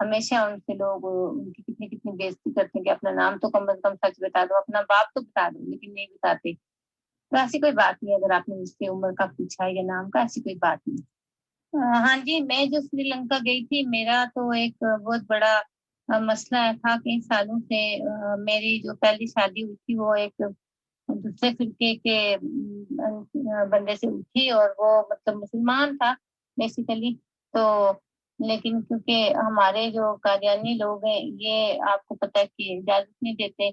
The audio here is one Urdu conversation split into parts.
ہمیشہ ان سے لوگ ان کی کتنی بےزتی کرتے ہیں کہ اپنا نام تو کم از کم سچ بتا دو، اپنا باپ تو بتا دو، لیکن نہیں بتاتے. تو ایسی کوئی بات نہیں، اگر آپ نے مجھ سے عمر کا پوچھا یا نام کا، ایسی کوئی بات نہیں. ہاں جی، میں جو سری لنکا گئی تھی، میرا تو ایک بہت بڑا مسئلہ تھا. کئی سالوں سے میری جو پہلی شادی ہوئی تھی وہ ایک دوسرے فرقے کے بندے سے ہوئی تھی، اور وہ مطلب مسلمان تھا بیسیکلی. تو لیکن کیونکہ ہمارے جو قادیانی لوگ ہیں، یہ آپ کو پتہ ہے کہ اجازت نہیں دیتے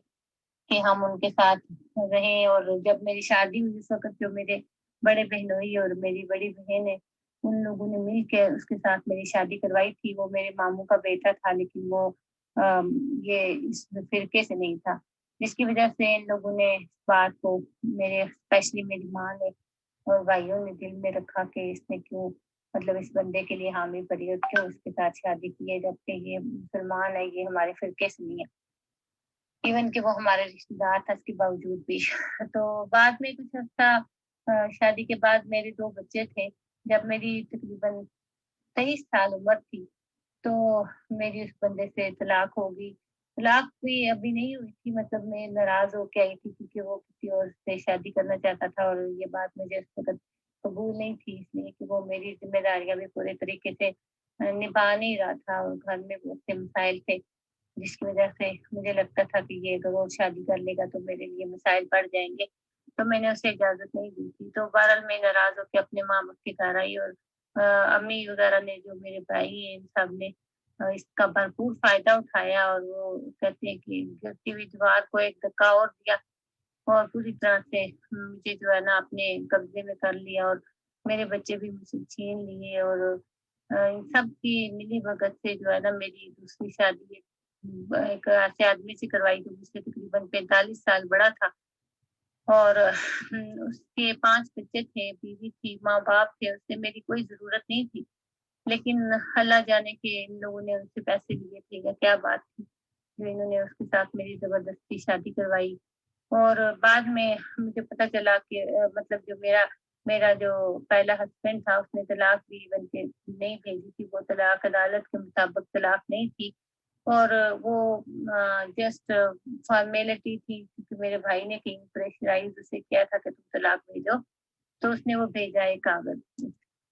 کہ ہم ان کے ساتھ رہیں. اور جب میری شادی ہوئی اس وقت جو میرے بڑے بہنوئی اور میری بڑی بہن ہے، ان لوگوں نے مل کے اس کے ساتھ میری شادی کروائی تھی. وہ میرے ماموں کا بیٹا تھا، لیکن وہ یہ اس فرقے سے نہیں تھا، جس کی وجہ سے ان لوگوں نے اس بات کو میرے اسپیشلی میری ماں نے اور بھائیوں نے دل میں رکھا کہ اس نے کیوں مطلب اس بندے کے لیے حامی پڑی اور کیوں اس کے ساتھ شادی کی ہے، جبکہ یہ مسلمان ہے، یہ ہمارے فرقے سے نہیں ہے، ایون کہ وہ ہمارے رشتے دار تھا اس کے باوجود بھی. تو بعد میں کچھ عرصہ شادی کے بعد میرے 2 بچے تھے. جب میری تقریباً 23 سال عمر تھی تو میری اس بندے سے طلاق ہو گئی. طلاق بھی ابھی نہیں ہوئی تھی، مطلب میں ناراض ہو کے آئی تھی کیونکہ وہ کسی اور سے شادی کرنا چاہتا تھا، اور یہ بات مجھے اس وقت قبول نہیں تھی، اس لیے کہ وہ میری ذمہ داریاں بھی پورے طریقے سے نبھا نہیں رہا تھا، اور گھر میں بہت سے مسائل تھے جس کی وجہ سے مجھے لگتا تھا کہ یہ اگر وہ شادی کر لے گا تو میرے لیے مسائل بڑھ جائیں گے. تو میں نے اسے اجازت نہیں دی تھی. تو بہرحال میں ناراض ہو کے اپنے ماں باپ کے گھر آئی، اور امی وغیرہ نے جو میرے بھائی ہیں ان سب نے اس کا بھرپور فائدہ اٹھایا، اور وہ کہتے ہیں کہ گرتی ہوئی دیوار کو ایک دھکا اور دیا اور پوری طرح سے مجھے جو ہے نا اپنے قبضے میں کر لیا، اور میرے بچے بھی مجھ سے چھین لیے. اور ان سب کی ملی بھگت سے جو ہے نا میری دوسری شادی ایک ایسے آدمی سے کروائی جو مجھ سے تقریباً 45 سال بڑا تھا، اور اس کے 5 بچے تھے، بیوی تھی، ماں باپ تھے، اس سے میری کوئی ضرورت نہیں تھی. لیکن اللہ جانے کہ ان لوگوں نے ان سے پیسے لیے تھے یا کیا بات تھی جو انہوں نے اس کے ساتھ میری زبردستی شادی کروائی. اور بعد میں مجھے پتا چلا کہ مطلب جو میرا جو پہلا ہسبینڈ تھا اس نے طلاق بھی ایون کے نہیں بھیجی تھی. وہ طلاق عدالت کے مطابق طلاق نہیں تھی، اور وہ جسٹ فارمیلٹی تھی کیونکہ میرے بھائی نے کہیں پریشرائز اسے کیا تھا کہ تم طلاق بھیجو، تو اس نے وہ بھیجا ایک کاغذ.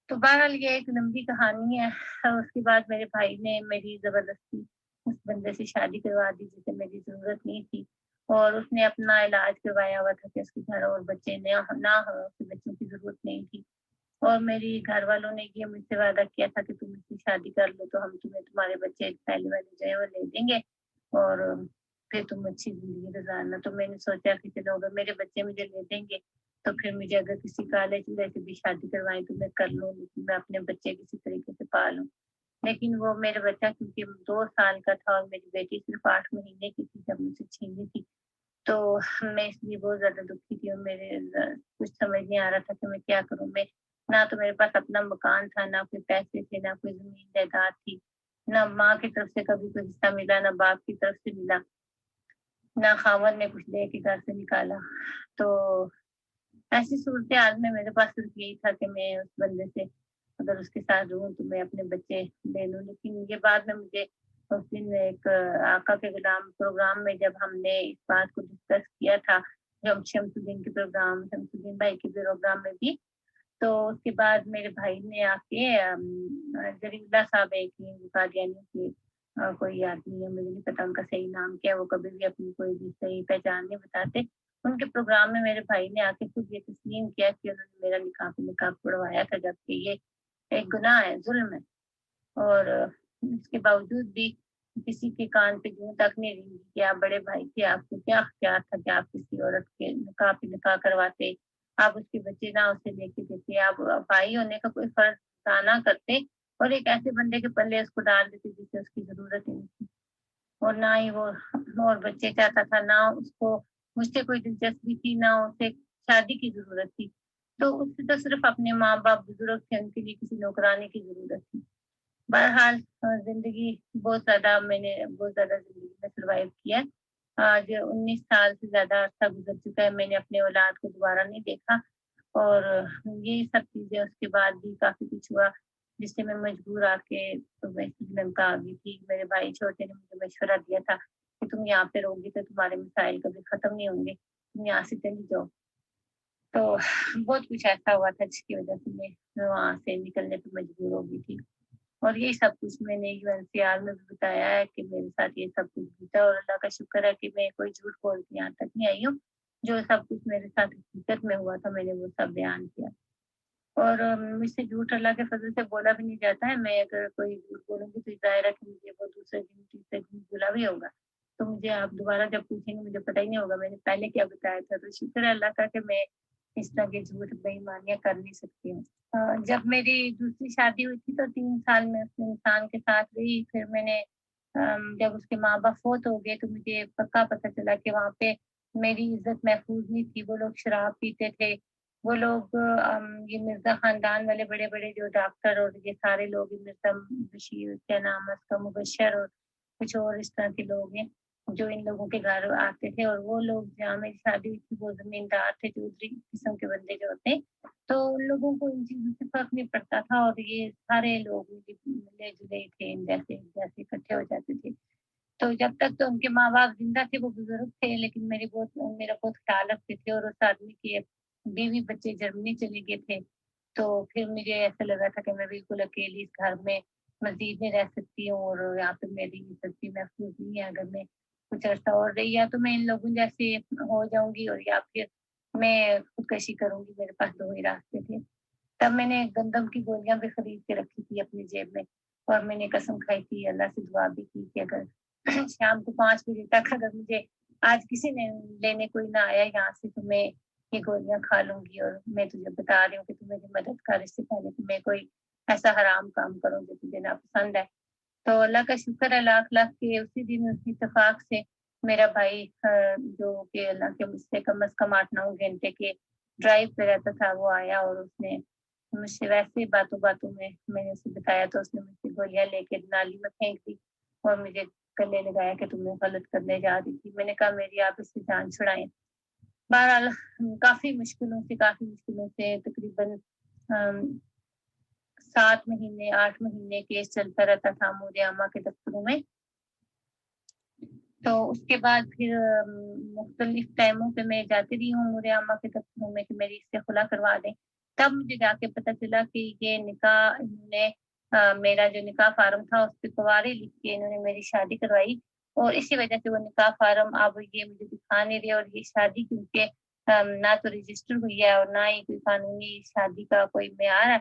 تو بہرحال یہ ایک لمبی کہانی ہے. اس کے بعد میرے بھائی نے میری زبردستی اس بندے سے شادی کروا دی جسے میری ضرورت نہیں تھی، اور اس نے اپنا علاج کروایا ہوا تھا کہ اس کے گھر اور بچے نہ ہو، اس کے بچوں کی ضرورت نہیں تھی. اور میری گھر والوں نے یہ مجھ سے وعدہ کیا تھا کہ تم اس کی شادی کر لو تو ہم تمہیں تمہارے بچے پہلے والے جو ہے وہ لے دیں گے، اور پھر تم اچھی زندگی گزارنا. تو میں نے سوچا کہ چلو اگر میرے بچے مجھے لے دیں گے تو پھر مجھے اگر کسی کالج میں سے بھی شادی کروائیں تو میں کر لوں، لیکن میں اپنے بچے کسی طریقے سے پالوں. لیکن وہ میرا بچہ کیونکہ 2 سال کا تھا اور میری بیٹی صرف 8 مہینے کی تھی جب مجھ سے چھینی تھی، تو میں اس لیے بہت زیادہ دکھی تھی، اور میرے کچھ سمجھ نہیں آ رہا تھا کہ میں کیا کروں. میں نہ تو میرے پاس اپنا مکان تھا، نہ کوئی پیسے تھے، نہ کوئی زمین جائیداد تھی، نہ ماں کی طرف سے کبھی کوئی حصہ ملا، نہ باپ کی طرف سے ملا، نہ خاوند نے کچھ دے کے گھر سے نکالا. تو ایسی صورتحال میں میرے پاس صرف یہی تھا کہ میں اس بندے سے اگر اس کے ساتھ رہوں تو میں اپنے بچے لے لوں. لیکن یہ بعد میں مجھے اس دن ایک آقا کے غلام پروگرام میں جب ہم نے اس بات کو ڈسکس کیا تھا، جو شمس الدین کے پروگرام، شمس الدین بھائی کے پروگرام میں بھی، تو اس کے بعد میرے بھائی نے آ کے جلیلہ صاحب ایک قادیانی کے کوئی آدمی ہے، مجھے نہیں پتا ان کا صحیح نام کیا، وہ کبھی بھی اپنی کوئی بھی صحیح پہچان نہیں بتاتے. ان کے پروگرام میں میرے بھائی نے آ کے خود یہ تسلیم کیا کہ انہوں نے میرا نکاح پڑوایا تھا، جبکہ یہ ایک گناہ ہے، ظلم ہے. اور اس کے باوجود بھی کسی کے کان پہ جوں تک نہیں رہی کہ آپ بڑے بھائی تھے، آپ کو کیا اختیار تھا کہ آپ کسی عورت کے نکاح پہ نکاح کرواتے، آپ اس کے بچے نہ اسے لے کے دیتے، آپ بھائی ہونے کا کوئی فرض ادا نہ کرتے اور ایک ایسے بندے کے پلے اس کو ڈال دیتے جسے اس کی ضرورت نہیں تھی، اور نہ ہی وہ اور بچے چاہتا تھا، نہ اس کو مجھ سے کوئی دلچسپی تھی، نہ اسے شادی کی ضرورت تھی. تو اس سے تو صرف اپنے ماں باپ بزرگ تھے، ان کے لیے کسی نوکرانی کی ضرورت تھی. بہرحال زندگی بہت زیادہ زندگی میں سروائیو کیا. آج 19 سال سے زیادہ عرصہ گزر چکا ہے، میں نے اپنے اولاد کو دوبارہ نہیں دیکھا، اور یہ سب چیزیں اس کے بعد بھی کافی کچھ ہوا. جس سے میں مجبور آ کے تو میں سری لنکا آ گئی تھی. میرے بھائی چھوٹے نے مجھے مشورہ دیا تھا کہ تم یہاں پہ رہو گی تو تمہارے مسائل کبھی ختم نہیں ہوں گے, تم یہاں سے چلی جاؤ. تو بہت کچھ ایسا ہوا تھا جس کی وجہ سے میں وہاں سے نکلنے پہ مجبور ہو گئی تھی. اور یہ سب کچھ میں نے UNCR میں بھی بتایا ہے کہ میرے ساتھ یہ سب کچھ بیتا, اور اللہ کا شکر ہے کہ میں کوئی جھوٹ بول کے یہاں تک نہیں آئی ہوں. جو سب کچھ میرے ساتھ حقیقت میں ہوا تھا میں نے وہ سب بیان کیا. اور مجھ سے جھوٹ اللہ کے فضل سے بولا بھی نہیں جاتا ہے. میں اگر کوئی جھوٹ بولوں گی تو ظاہر ہے کہ مجھے وہ دوسرے دن تیسرے دن بولا بھی ہوگا. تو مجھے آپ دوبارہ جب پوچھیں گے مجھے پتہ ہی نہیں ہوگا میں نے پہلے کیا بتایا تھا. تو شکر ہے اللہ کا کہ میں اس طرح کے جھوٹ بے ایمانیاں کر نہیں سکتی ہوں. جب میری دوسری شادی ہوئی تھی تو 3 سال میں اس انسان کے ساتھ رہی. پھر میں نے جب اس کے ماں باپ فوت ہو گئے تو مجھے پکا پتہ چلا کہ وہاں پہ میری عزت محفوظ نہیں تھی. وہ لوگ شراب پیتے تھے. وہ لوگ یہ مرزا خاندان والے بڑے بڑے جو ڈاکٹر اور یہ سارے لوگ, مرزا بشیر, کیا نام ہے اس کا, مبشر اور کچھ اور اس طرح کے لوگ ہیں جو ان لوگوں کے گھر آتے تھے. اور وہ لوگ جہاں میری شادی ہوئی تھی وہ زمیندار تھے, چودھری قسم کے بندے جو ہوتے. تو ان لوگوں کو ان چیزوں سے فرق نہیں پڑتا تھا. اور یہ سارے لوگ ملے جلے تھے, جیسے جیسے اکٹھے ہو جاتے تھے. تو جب تک تو ان کے ماں باپ زندہ تھے وہ بزرگ تھے, لیکن میرا بہت خیال رکھتے تھے. اور اس آدمی کے بیوی بچے جرمنی چلے گئے تھے. تو پھر مجھے ایسا لگا تھا کہ میں بالکل اکیلی اس گھر میں مزید نہیں رہ سکتی ہوں, اور یہاں پہ میری عزت بھی محفوظ نہیں ہے. اگر میں کچھ عرصہ اور رہی یا تو میں ان لوگوں جیسے ہو جاؤں گی, اور یا پھر میں خودکشی کروں گی. میرے پاس 2 ہی راستے تھے. تب میں نے گندم کی گولیاں بھی خرید کے رکھی تھی اپنی جیب میں, اور میں نے قسم کھائی تھی, اللہ سے دعا بھی کی کہ اگر شام کو 5 بجے تک اگر مجھے آج کسی نے لینے کوئی نہ آیا یہاں سے تو میں یہ گولیاں کھا لوں گی. اور میں تجھے بتا رہی ہوں کہ تو میری مدد کر, اس سے پہلے کہ میں کوئی ایسا حرام کام کروں جو تجھے ناپسند ہے. تو اللہ کا شکر ہے لاکھ لاکھ کہ اسی دن اسی اتفاق سے میرا بھائی جو کہ اللہ کے مجھ سے کم از کم 8-9 گھنٹے کے ڈرائیو پہ رہتا تھا, وہ آیا. اور اس نے مجھ سے ویسے باتوں باتوں میں نے اسے بتایا تو اس نے مجھ سے گولیاں لے کے نالی میں پھینک دی اور مجھے گلے لگایا کہ تم نے غلط کرنے جا رہی تھی. میں نے کہا میری آپ اس سے جان چھڑائیں. بہرحال کافی مشکلوں سے تقریباً 7 مہینے 8 مہینے کیس چلتا رہتا تھا مودے عامہ کے دفتروں میں. تو اس کے بعد پھر مختلف ٹائموں پہ میں جاتی رہی ہوں مودے عامہ کے دفتروں میں کہ میری اس سے خلا کروا دیں. تب مجھے جا کے پتہ چلا کہ یہ نکاح انہوں نے میرا جو نکاح فارم تھا اس پہ کوارے لکھ کے انہوں نے میری شادی کروائی. اور اسی وجہ سے وہ نکاح فارم اب یہ مجھے دکھا نہیں رہے. اور یہ شادی کیونکہ نہ تو رجسٹر ہوئی ہے اور نہ ہی کوئی قانونی شادی کا کوئی معیار ہے,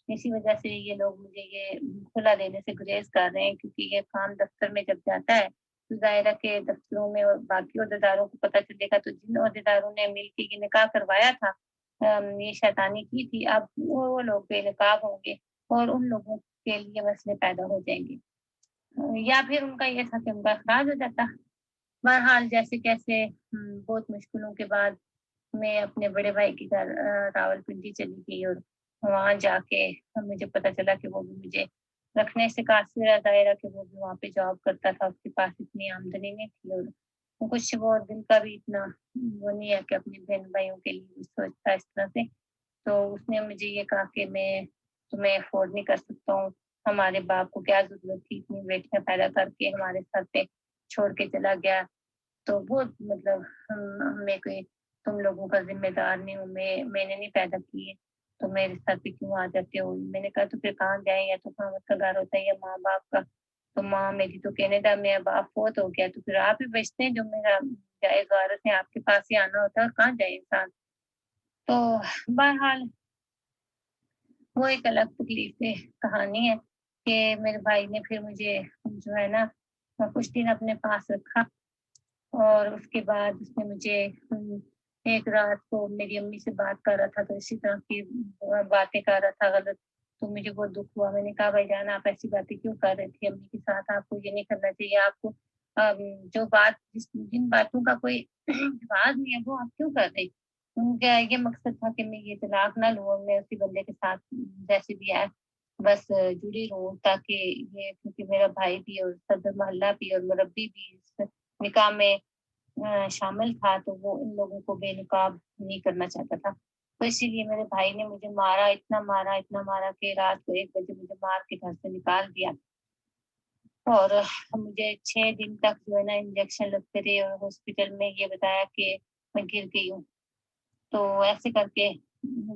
اسی وجہ سے یہ لوگ مجھے یہ کھلا دینے سے گریز کر رہے ہیں. کیونکہ یہ کام دفتر میں جب جاتا ہے تو ظاہر ہے کہ دفتروں میں اور باقی عہدیداروں کو پتہ چلے گا. تو جن عہدیداروں نے مل کے یہ نکاح کروایا تھا, یہ شیطانی کی تھی, اب وہ لوگ بے نقاب ہوں گے اور ان لوگوں کے لیے مسئلے پیدا ہو جائیں گے, یا پھر ان کا یہ تھا کہ ان کا اخراج ہو جاتا. بہرحال جیسے کیسے بہت مشکلوں کے بعد میں اپنے بڑے بھائی کے گھر راولپنڈی چلی گئی. اور وہاں جا کے مجھے پتہ چلا کہ وہ بھی مجھے رکھنے سے قاصر ہے. ظاہر کہ وہ بھی وہاں پہ جاب کرتا تھا, اس کے پاس اتنی آمدنی نہیں تھی اور کچھ وہ دل کا بھی اتنا وہ نہیں ہے کہ اپنے بہن بھائیوں کے لیے سوچتا اس طرح سے. تو اس نے مجھے یہ کہا کہ میں تمہیں افورڈ نہیں کر سکتا ہوں, ہمارے باپ کو کیا ضرورت تھی اتنی بیٹیاں پیدا کر کے ہمارے سر پہ چھوڑ کے چلا گیا. تو بہت مطلب میں کوئی تم لوگوں کا ذمہ دار نہیں ہوں, میں نے نہیں پیدا کی ہے تو میرے ساتھ پہ کیوں آ جاتے ہو. میں نے کہا تو پھر کہاں جائیں, یا تو خامد کا گھر ہوتا ہے یا ماں باپ کا. تو ماں میری تو کینیڈا میں, باپ فوت ہو گیا, تو پھر آپ ہی بچتے ہیں جو میرا جائز وارث ہے, آپ کے پاس ہی آنا ہوتا ہے, اور کہاں جائے انسان. تو بہرحال وہ ایک الگ تکلیف کہانی ہے کہ میرے بھائی نے پھر مجھے جو ہے نا کچھ دن اپنے پاس رکھا. اور اس کے بعد اس نے مجھے ایک رات کو میری امی سے بات کر رہا تھا تو اسی طرح کی باتیں کر رہا تھا غلط. تو مجھے بہت دکھ ہوا. میں نے کہا بھائی جان آپ ایسی باتیں کیوں کر رہے تھے امی کے ساتھ, آپ کو یہ نہیں کرنا چاہیے. آپ کو جو بات جن باتوں کا کوئی جواز نہیں ہے وہ آپ کیوں کر رہے. ان کا یہ مقصد تھا کہ میں یہ طلاق نہ لوں, میں اسی بندے کے ساتھ جیسے بھی ہے بس جڑی رہوں, تاکہ یہ کیونکہ میرا بھائی بھی اور صدر محلہ بھی اور مربی بھی اس نکاح میں شامل تھا, تو وہ ان لوگوں کو بے نقاب نہیں کرنا چاہتا تھا. تو اسی لیے میرے بھائی نے مجھے مارا، اتنا مارا کہ رات کو 1 بجے مجھے مار کے گھر سے نکال دیا، اور مجھے 6 دن تک جو ہے نا انجیکشن لگتے رہے، اور ہاسپٹل میں یہ بتایا کہ میں گر گئی ہوں۔ تو ایسے کر کے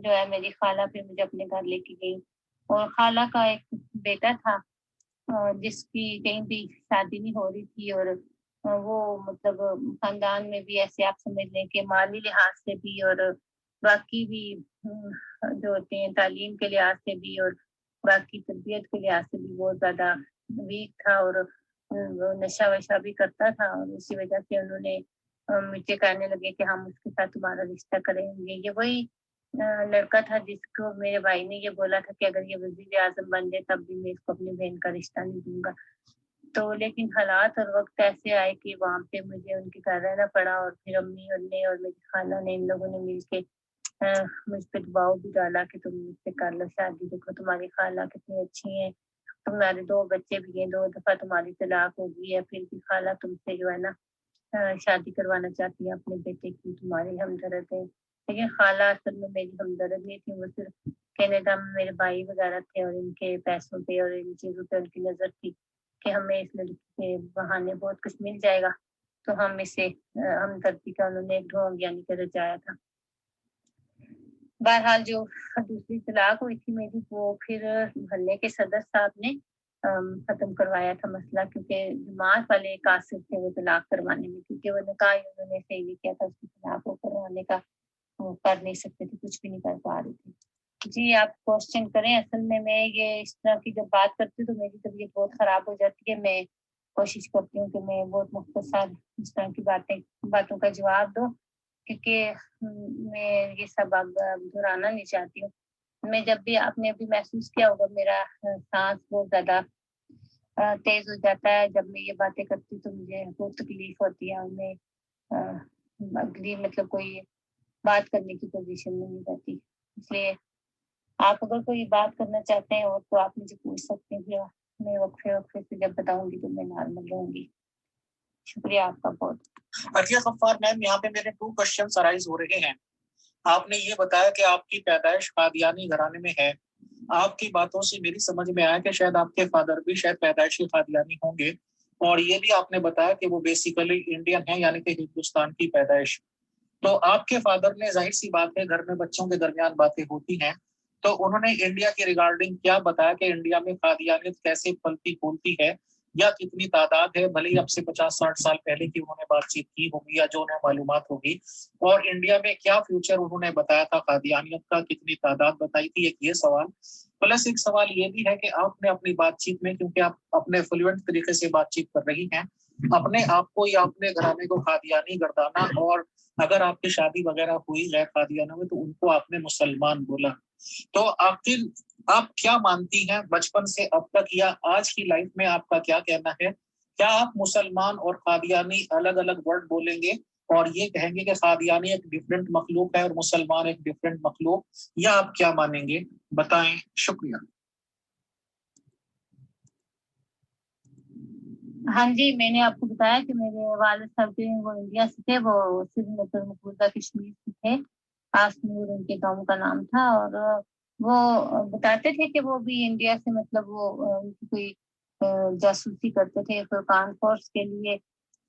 جو ہے میری خالہ پھر مجھے اپنے گھر لے کے گئی، اور خالہ کا ایک بیٹا تھا جس کی کہیں بھی شادی نہیں ہو رہی تھی، اور وہ مطلب خاندان میں بھی ایسے آپ سمجھ لیں کہ مالی لحاظ سے بھی اور باقی بھی جو ہوتے ہیں تعلیم کے لحاظ سے بھی اور باقی تربیت کے لحاظ سے بھی بہت زیادہ ویک تھا، اور وہ نشہ وشا بھی کرتا تھا، اور اسی وجہ سے انہوں نے مجھے کہنے لگے کہ ہم اس کے ساتھ تمہارا رشتہ کریں گے۔ یہ وہی لڑکا تھا جس کو میرے بھائی نے یہ بولا تھا کہ اگر یہ وزیر اعظم بن جائے تب بھی میں اس کو اپنی بہن کا رشتہ نہیں دوں گا۔ تو لیکن حالات اور وقت ایسے آئے کہ وہاں پہ مجھے ان کے گھر رہنا پڑا، اور پھر امی نے اور میری خالہ نے ان لوگوں نے مل کے مجھ پہ دباؤ بھی ڈالا کہ تم مجھ سے کر لو شادی، دیکھو تمہاری خالہ کتنی اچھی ہیں، تمہارے 2 بچے بھی ہیں، 2 دفعہ تمہاری طلاق ہو گئی ہے، پھر بھی خالہ تم سے جو ہے نا شادی کروانا چاہتی ہیں اپنے بیٹے کی، تمہاری ہمدرد ہے۔ لیکن خالہ اصل میں میری ہمدرد نہیں تھی، وہ صرف کینیڈا میں میرے بھائی وغیرہ تھے اور ان کے پیسوں پہ اور ان چیزوں پہ ان کی نظر تھی کہ ہمیں اس لڑکی کے بہانے بہت کچھ مل جائے گا، تو ہم اسے ہمدردی کا انہوں نے ایک ڈھونگ یعنی کہ رچایا تھا۔ بہرحال جو دوسری طلاق ہوئی تھی میری، وہ پھر محلے کے صدر صاحب نے ختم کروایا تھا مسئلہ، کیونکہ جماعت والے قاصر تھے وہ طلاق کروانے میں، کیونکہ وہ نے کہا انہوں نے صحیح نہیں کیا تھا، اس کی طلاق کو کروانے کا وہ کر نہیں سکتے تھے، کچھ بھی نہیں کر پا رہے تھے۔ جی آپ کوشچن کریں۔ اصل میں یہ اس طرح کی جب بات کرتی ہوں تو میری طبیعت بہت خراب ہو جاتی ہے، میں کوشش کرتی ہوں کہ میں بہت مختصر اس طرح کی باتوں کا جواب دوں، کیونکہ میں یہ سب دہرانا نہیں چاہتی ہوں۔ میں جب بھی آپ نے ابھی محسوس کیا ہوگا میرا سانس بہت زیادہ تیز ہو جاتا ہے جب میں یہ باتیں کرتی ہوں، تو مجھے بہت تکلیف ہوتی ہے، اور میں اگلی مطلب کوئی بات کرنے کی پوزیشن میں نہیں رہتی۔ اس لیے آپ اگر کوئی بات کرنا چاہتے ہیں اور تو آپ مجھے پوچھ سکتے ہیں، پھر میں وقفے سے جب بتاؤں گی تو میں نارمل رہوں گی۔ شکریہ آپ کا بہت۔ عطیہ غفار میم، یہاں پہ میرے 2 کوشچنز ارائز ہو رہے ہیں۔ آپ نے یہ بتایا کہ آپ کی پیدائش قادیانی گھرانے میں ہے، آپ کی باتوں سے میری سمجھ میں آیا کہ شاید آپ کے فادر بھی شاید پیدائشی قادیانی ہوں گے، اور یہ بھی آپ نے بتایا کہ وہ بیسیکلی انڈین ہیں، یعنی کہ ہندوستان کی پیدائش۔ تو آپ کے فادر نے ظاہر سی بات ہے گھر میں بچوں کے درمیان باتیں ہوتی ہیں، تو انہوں نے انڈیا کے ریگارڈنگ کیا بتایا کہ انڈیا میں قادیانیت کیسے پھلتی پھولتی ہے یا کتنی تعداد ہے؟ بھلے ہی اب سے 50-60 سال پہلے کی انہوں نے بات چیت کی ہوگی یا جو انہیں معلومات ہوگی، اور انڈیا میں کیا فیوچر انہوں نے بتایا تھا قادیانیت کا، کتنی تعداد بتائی تھی، ایک یہ سوال۔ پلس ایک سوال یہ بھی ہے کہ آپ نے اپنی بات چیت میں، کیونکہ آپ اپنے فلوئنٹ طریقے سے بات چیت کر رہی ہیں، اپنے آپ کو یا اپنے گھرانے کو قادیانی گردانا، اور اگر آپ کی شادی وغیرہ ہوئی غیر قادیانوں میں تو ان کو آپ نے مسلمان بولا۔ تو آخر آپ کیا مانتی ہیں بچپن سے اب تک یا آج کی لائف میں آپ کا کیا کہنا ہے؟ کیا آپ مسلمان اور قادیانی الگ الگ ورڈ بولیں گے اور یہ کہیں گے کہ قادیانی ایک ڈفرینٹ مخلوق ہے اور مسلمان ایک ڈفرینٹ مخلوق، یا آپ کیا مانیں گے؟ بتائیں۔ شکریہ۔ ہاں جی، میں نے آپ کو بتایا کہ میرے والد صاحب جو ہیں وہ انڈیا سے تھے، وہ صرف مقبوضہ کشمیر سے تھے، آسنور ان کے گاؤں کا نام تھا، اور وہ بتاتے تھے کہ وہ بھی انڈیا سے مطلب وہ کوئی جاسوسی کرتے تھے فرقان فورس کے لیے،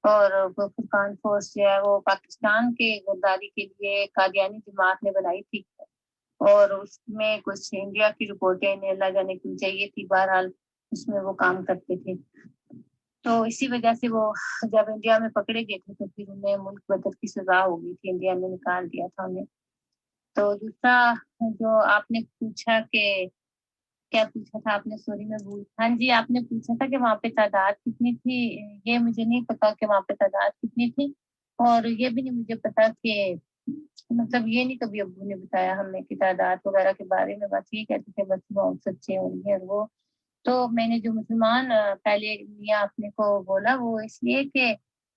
اور وہ فرقان فورس جو ہے وہ پاکستان کے غداری کے لیے قادیانی جماعت نے بنائی تھی، اور اس میں کچھ انڈیا کی رپورٹیں انہیں اللہ جانے کیوں چاہیے تھی، بہرحال اس میں وہ کام کرتے تھے۔ تو اسی وجہ سے وہ جب انڈیا میں پکڑے گئے تھے تو پھر انہیں ملک بدر کی سزا ہو گئی تھی، انڈیا نے نکال دیا تھا انہیں۔ تو دوسرا جو آپ نے پوچھا کہ کیا پوچھا تھا آپ نے، سوری میں بھول، ہاں جی آپ نے پوچھا تھا کہ وہاں پہ تعداد کتنی تھی، یہ مجھے نہیں پتا کہ وہاں پہ تعداد کتنی تھی، اور یہ بھی نہیں مجھے پتا کہ مطلب یہ نہیں کبھی ابو نے بتایا ہمیں کہ تعداد وغیرہ کے بارے میں، بس یہ کہتے تھے بس بہت سچے ہوں گے، اور وہ تو میں نے جو مسلمان پہلے میاں اپنے کو بولا وہ اس لیے کہ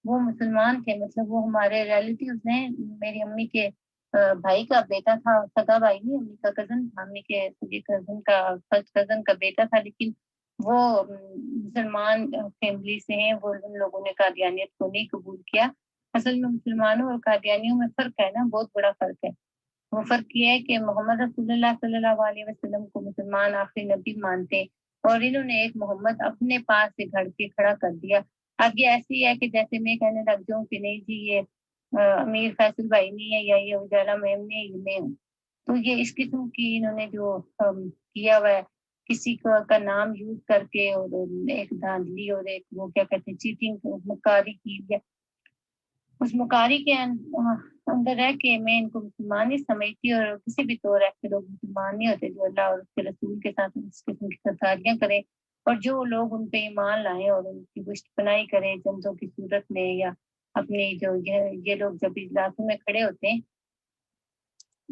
وہ مسلمان تھے، مطلب وہ ہمارے ریلیٹیوز ہیں، میری امی کے بھائی کا بیٹا تھا، سگا بھائی نہیں، امی کا کزن تھا، امی کے کزن کا فرسٹ کزن کا بیٹا تھا، لیکن وہ مسلمان فیملی سے ہیں، وہ ان لوگوں نے قادیانیت کو نہیں قبول کیا۔ اصل میں مسلمانوں اور قادیانیوں میں فرق ہے نا، بہت بڑا فرق ہے۔ وہ فرق یہ ہے کہ محمد رسول اللہ صلی اللہ علیہ وسلم کو مسلمان آخری نبی مانتے اور انہوں نے ایک محمد اپنے پاس سے گھڑ کے کھڑا کر دیا. اب یہ ایسی ہے کہ جیسے میں کہنے لگ جاؤں کہ نہیں جی یہ امیر فیصل بھائی نہیں ہے یا یہ اجالا میم نے یہ میں ہوں. تو یہ اس قسم کی انہوں نے جو کیا ہوا ہے کسی کا نام یوز کر کے اور ایک دھاندلی اور ایک وہ کیا کہتے ہیں چیٹنگ مکاری کی ہے. اس مکاری کے اندر رہ کے میں ان کو مسلمان نہیں سمجھتی اور کسی بھی طور ایسے لوگ مسلمان نہیں ہوتے جو اللہ اور اس کے رسول کے ساتھ اس قسم کی سرکاریاں کریں اور جو لوگ ان پہ ایمان لائیں اور ان کی پشت پناہی کریں جنتوں کی صورت میں یا اپنی جو یہ لوگ جب اجلاسوں میں کھڑے ہوتے ہیں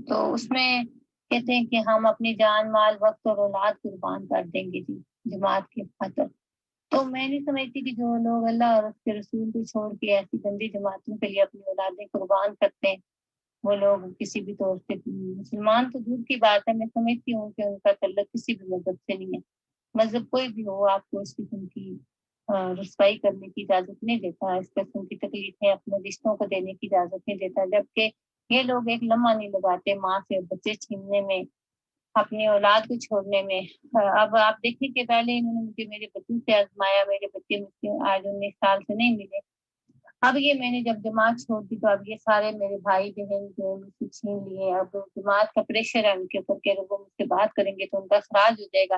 تو اس میں کہتے ہیں کہ ہم اپنی جان مال وقت اور اولاد قربان کر دیں گے جی جماعت کے خاطر. تو میں نہیں سمجھتی کہ جو لوگ اللہ اور اس کے رسول کو چھوڑ کے ایسی گندی جماعتوں کے لیے اپنی اولادیں قربان کرتے ہیں وہ لوگ کسی بھی طور سے مسلمان تو دور کی بات ہے. میں سمجھتی ہوں کہ ان کا تعلق کسی بھی مذہب سے نہیں ہے. مذہب کوئی بھی ہو آپ کو اس قسم کی رسوائی کرنے کی اجازت نہیں دیتا. اس قسم کی تکلیفیں اپنے رشتوں کو دینے کی اجازت نہیں دیتا. جبکہ یہ لوگ ایک لمحہ نہیں لگاتے ماں سے بچے چھیننے میں اپنی اولاد کو چھوڑنے میں. اب آپ دیکھیں کہ پہلے انہوں نے مجھے میرے بچوں سے آزمایا. میرے بچے مجھ سے آج 19 سال سے نہیں ملے. اب یہ میں نے جب جماعت چھوڑ دی تو اب یہ سارے میرے بھائی بہن جو مجھ سے چھین لیے. اب جماعت کا پریشر ہے ان کے اوپر کہ اگر وہ مجھ سے بات کریں گے تو ان کا اخراج ہو جائے گا.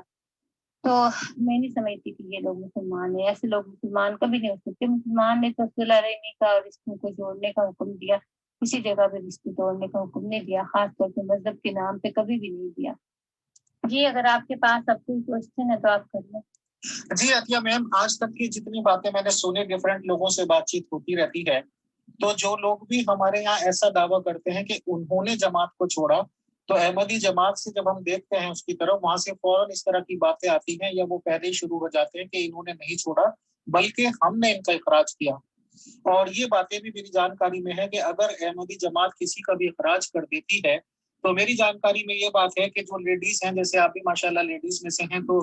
تو میں نہیں سمجھتی کہ یہ لوگ مسلمان ہیں. ایسے لوگ مسلمان کبھی نہیں ہو سکتے. مسلمان نے تو صلح رحمی کا اور رشتوں کو جوڑنے کا حکم دیا. کسی جگہ پہ رشتے توڑنے کا حکم نہیں دیا. خاص طور پہ مذہب کے نام پہ کبھی بھی نہیں دیا. جی اگر آپ کے پاس اب کوئی کوشچن ہے تو آپ کر لیں. جی عطیہ میم آج تک کی جتنی باتیں میں نے سنی ڈفرینٹ لوگوں سے بات چیت ہوتی رہتی ہے تو جو لوگ بھی ہمارے یہاں ایسا دعویٰ کرتے ہیں کہ انہوں نے جماعت کو چھوڑا تو احمدی جماعت سے جب ہم دیکھتے ہیں اس کی طرف وہاں سے فوراً اس طرح کی باتیں آتی ہیں یا وہ پہلے ہی شروع ہو جاتے ہیں کہ انہوں نے نہیں چھوڑا بلکہ ہم نے ان کا اخراج کیا. اور یہ باتیں بھی میری جانکاری میں ہے کہ اگر احمدی جماعت کسی کا بھی اخراج کر دیتی ہے تو میری جانکاری میں یہ بات ہے کہ جو لیڈیز ہیں جیسے آپ بھی ماشاءاللہ لیڈیز میں سے ہیں تو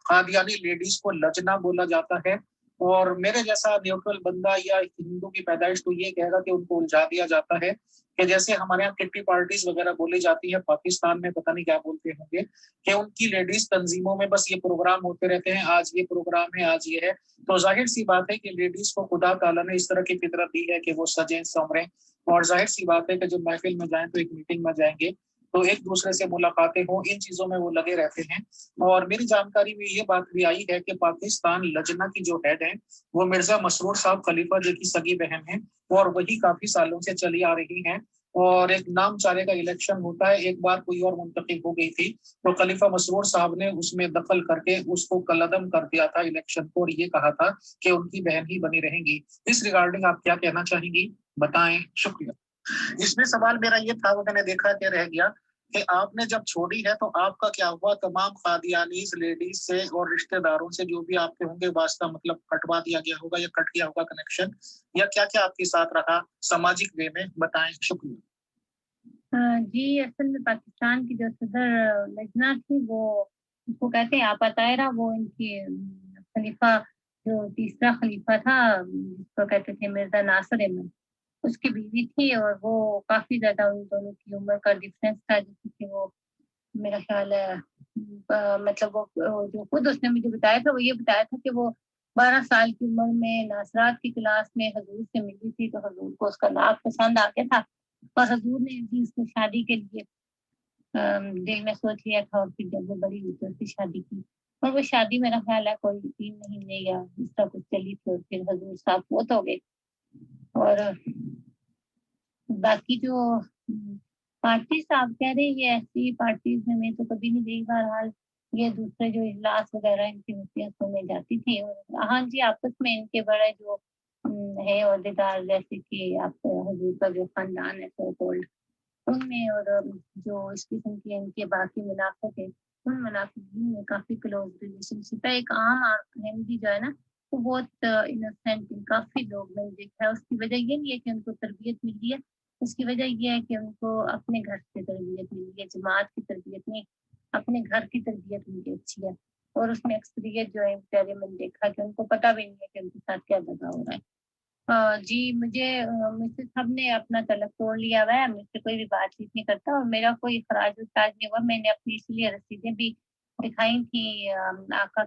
قادیانی لیڈیز کو لجنا بولا جاتا ہے. اور میرے جیسا نیوٹرل بندہ یا ہندو کی پیدائش تو یہ کہے گا کہ ان کو الجھا دیا جاتا ہے کہ جیسے ہمارے یہاں کٹی پارٹیز وغیرہ بولی جاتی ہے پاکستان میں پتہ نہیں کیا بولتے ہوں گے کہ ان کی لیڈیز تنظیموں میں بس یہ پروگرام ہوتے رہتے ہیں. آج یہ پروگرام ہے آج یہ ہے. تو ظاہر سی بات ہے کہ لیڈیز کو خدا تعالیٰ نے اس طرح کی فطرت دی ہے کہ وہ سجیں سنوریں اور ظاہر سی بات ہے کہ جب محفل میں جائیں تو ایک میٹنگ میں جائیں گے تو ایک دوسرے سے ملاقاتیں ہوں ان چیزوں میں وہ لگے رہتے ہیں. اور میری جانکاری میں یہ بات بھی آئی ہے کہ پاکستان لجنا کی جو ہیڈ ہیں وہ مرزا مسرور صاحب خلیفہ جو کی سگی بہن ہیں اور وہی کافی سالوں سے چلی آ رہی ہیں. اور ایک نام چارے کا الیکشن ہوتا ہے. ایک بار کوئی اور منتخب ہو گئی تھی تو خلیفہ مسرور صاحب نے اس میں دخل کر کے اس کو کلعدم کر دیا تھا الیکشن کو اور یہ کہا تھا کہ ان کی بہن ہی بنی رہیں گی. اس ریگارڈنگ آپ کیا کہنا چاہیں گی بتائیں. شکریہ. اس میں سوال میرا یہ تھا وہ میں نے دیکھا کہ رہ گیا کہ آپ نے جب چھوڑی ہے تو آپ کا کیا ہوا تمام قادیانیز لیڈیز سے اور رشتہ داروں سے جو بھی آپ کے ہوں گے واسطہ مطلب کٹوا دیا گیا ہوگا یا کٹ گیا ہوگا کنیکشن یا کیا کیا آپ کے ساتھ رہا سماجک وے میں بتائیں. شکریہ. جی اصل میں پاکستان کی جو صدر لجنا تھی وہ اس کو کہتے ہیں آپا طاہرہ. وہ ان کی خلیفہ جو تیسرا خلیفہ تھا جس کو کہتے تھے مرزا ناصر احمد اس کی بیوی تھی اور وہ کافی زیادہ ان دونوں کی عمر کا ڈفرینس تھا جس کہ وہ میرا خیال ہے مطلب وہ جو خود اس نے مجھے بتایا تھا وہ یہ بتایا تھا کہ وہ 12 سال کی عمر میں ناصرات کی کلاس میں حضور سے ملی تھی تو حضور کو اس کا ناک پسند آ گیا تھا اور حضور نے بھی اس کو شادی کے لیے دل میں سوچ لیا تھا اور پھر جب وہ بڑی ہوئی تو اس کی شادی کی اور وہ شادی میرا خیال ہے کوئی 3 مہینے یا اس طرح کچھ چلی تھی اور پھر حضور صاحب فوت ہو گئے. اور باقی جو پارٹیز آپ کہہ رہے ہیں یہ ایسی پارٹیز میں تو کبھی نہیں گئی. بہرحال یہ دوسرے جو اجلاس وغیرہ ان کی ہوتی ہیں تو میں جاتی تھی. اور ہاں جی آپس میں ان کے بڑے جو ہے عہدیدار جیسے کہ آپ حضور کا جو خاندان ہے سو کولڈ ان میں اور جو اس قسم کے ان کے باقی منافق ہیں ان منافقین میں کافی کلوز ریلیشن شپ ہے. ایک عام احمدی جو ہے نا وہ بہت انوسینٹ کافی لوگ میں نے دیکھا ہے. اس کی وجہ یہ نہیں ہے کہ ان کو تربیت ملی ہے. اس کی وجہ یہ ہے کہ ان کو اپنے گھر سے تربیت ملی ہے. جماعت کی تربیت نہیں اپنے گھر کی تربیت ملی اچھی ہے. اور اس میں اکثریت جو ہے بیچارے میں نے دیکھا کہ ان کو پتہ بھی نہیں ہے کہ ان کے ساتھ کیا لگا ہو رہا ہے. جی مجھ سے سب نے اپنا تعلق توڑ لیا ہوا ہے، مجھ سے کوئی بھی بات چیت نہیں کرتا اور میرا کوئی اخراج وخراج نہیں ہوا. میں نے اپنی اس لیے رسیدیں بھی دکھائی تھی آقا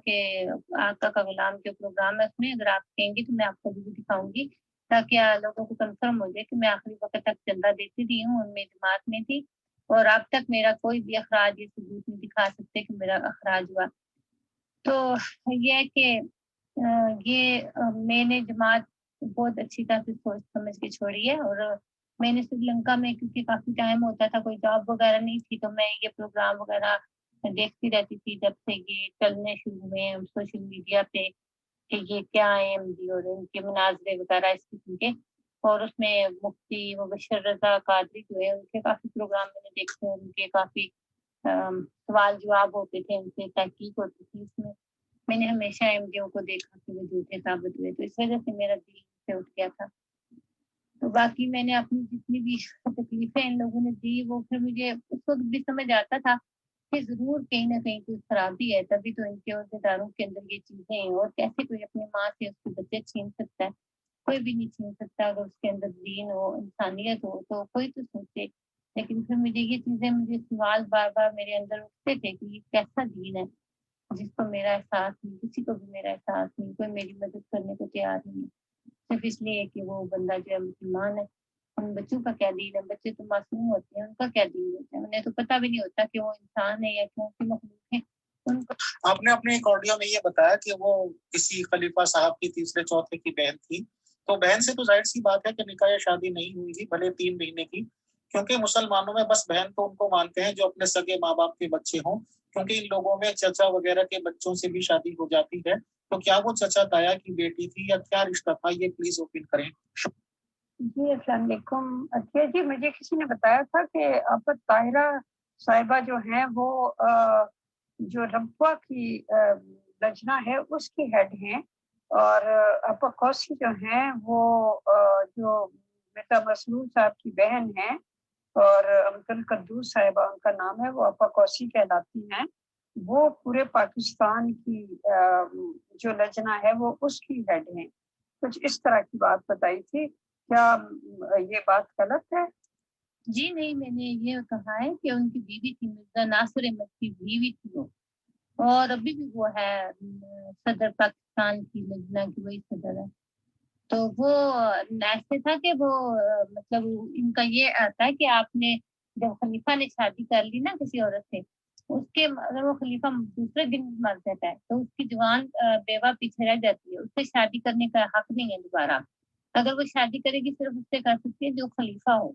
کا غلام جو پروگرام ہے اس میں. اگر آپ کہیں گی تو میں آپ کو بھی دکھاؤں گی تاکہ لوگوں کو کنفرم ہو جائے کہ میں آخری وقت تک چندہ دیتی رہی ہوں، ان میں جماعت میں تھی اور اب تک میرا کوئی بھی اخراج یہ ثبوت نہیں دکھا سکتے کہ میرا اخراج ہوا. تو یہ ہے کہ میں نے جماعت بہت اچھی طرح سے سوچ سمجھ کے چھوڑی ہے. اور میں نے سری لنکا میں کیونکہ کافی ٹائم ہوتا تھا، کوئی جاب وغیرہ نہیں تھی، تو میں یہ پروگرام وغیرہ دیکھتی رہتی تھی جب سے یہ چلنے شروع ہوئے سوشل میڈیا پہ کہ یہ کیا ہے اور ان کے مناظرے وغیرہ اس قسم کے. اور اس میں مفتی مبشر رضا قادری جو ہے ان کے کافی پروگرام میں نے دیکھے، ان کے کافی سوال جواب ہوتے تھے، ان سے تحقیق ہوتی تھی. اس میں نے ہمیشہ ایم ڈی او کو دیکھا کہ وہ جھوٹے ثابت ہوئے، تو اس وجہ سے میرا دل سے اٹھ گیا تھا. تو باقی میں نے اپنی جتنی بھی تکلیفیں ان لوگوں نے دی وہ پھر مجھے اس وقت بھی سمجھ آتا تھا کہ ضرور کہیں نہ کہیں کوئی خرابی ہے، تبھی تو ان کے عہدیداروں کے اندر یہ چیزیں ہیں. اور کیسے کوئی اپنی ماں سے اس کے بچے چھین سکتا ہے؟ کوئی بھی نہیں چھین سکتا. اگر اس کے اندر دین ہو، انسانیت ہو تو کوئی تو سوچے. لیکن پھر مجھے سوال بار بار میرے اندر اٹھتے تھے کہ یہ کیسا دین ہے جس کو میرا احساس نہیں، کسی کو بھی میرا احساس نہیں، کوئی میری مدد کرنے کو تیار نہیں، صرف اس لیے کہ وہ بندہ جو ہے مسلمان ہے. ان بچوں کا کیا دین ہے؟ بچے تو معصوم ہوتے ہیں، ان کا کیا دین ہوتا ہے؟ انہیں تو پتہ بھی نہیں ہوتا کہ وہ انسان ہے یا کون سی مخلوق ہے. ان کو آپ نے اپنے ایک آڈیو میں یہ بتایا کہ وہ کسی خلیفہ صاحب کی تیسرے چوتھے کی بہن تھی، تو بہن سے تو ظاہر سی بات ہے کہ نکاح یا شادی نہیں ہوئی تھی بھلے 3 مہینے کی، کیونکہ مسلمانوں میں بس بہن تو ان کو مانتے ہیں جو اپنے سگے ماں باپ کے بچے ہوں، کیونکہ ان لوگوں میں چچا وغیرہ کے بچوں سے بھی شادی ہو جاتی ہے. تو کیا وہ چچا تایا کی بیٹی تھی یا کیا رشتہ تھا؟ یہ پلیز اوپن کریں. جی السلام علیکم. اچھا جی، مجھے کسی نے بتایا تھا کہ آپا طاہرہ صاحبہ جو ہیں وہ جو ربوہ کی لجنہ ہے اس کی ہیڈ ہیں، اور آپا کوسی جو ہیں وہ جو مرزا مسنون صاحب کی بہن ہیں، اور امتن قدوس صاحبہ ان کا نام ہے، وہ آپا کوسی کہلاتی ہیں. وہ پورے پاکستان کی جو لجنہ ہے وہ اس کی ہیڈ ہیں. کچھ اس طرح کی بات بتائی تھی. کیا یہ بات غلط ہے؟ جی نہیں، میں نے یہ کہا ہے کہ ان کی بیوی تھی مرزا ناصر احمد کی بیوی تھی وہ، اور ابھی بھی وہ ہے صدر پاکستان کی لجنہ کی، وہی صدر ہے. تو وہ ایسے تھا کہ وہ مطلب ان کا یہ آتا ہے کہ آپ نے جب خلیفہ نے شادی کر لی نا کسی عورت سے، اس کے اگر وہ خلیفہ دوسرے دن مر جاتا ہے تو اس کی جوان بیوہ پیچھے رہ جاتی ہے، اس سے شادی کرنے کا حق نہیں ہے دوبارہ. اگر وہ شادی کرے گی صرف اس سے کر سکتی ہے جو خلیفہ ہو.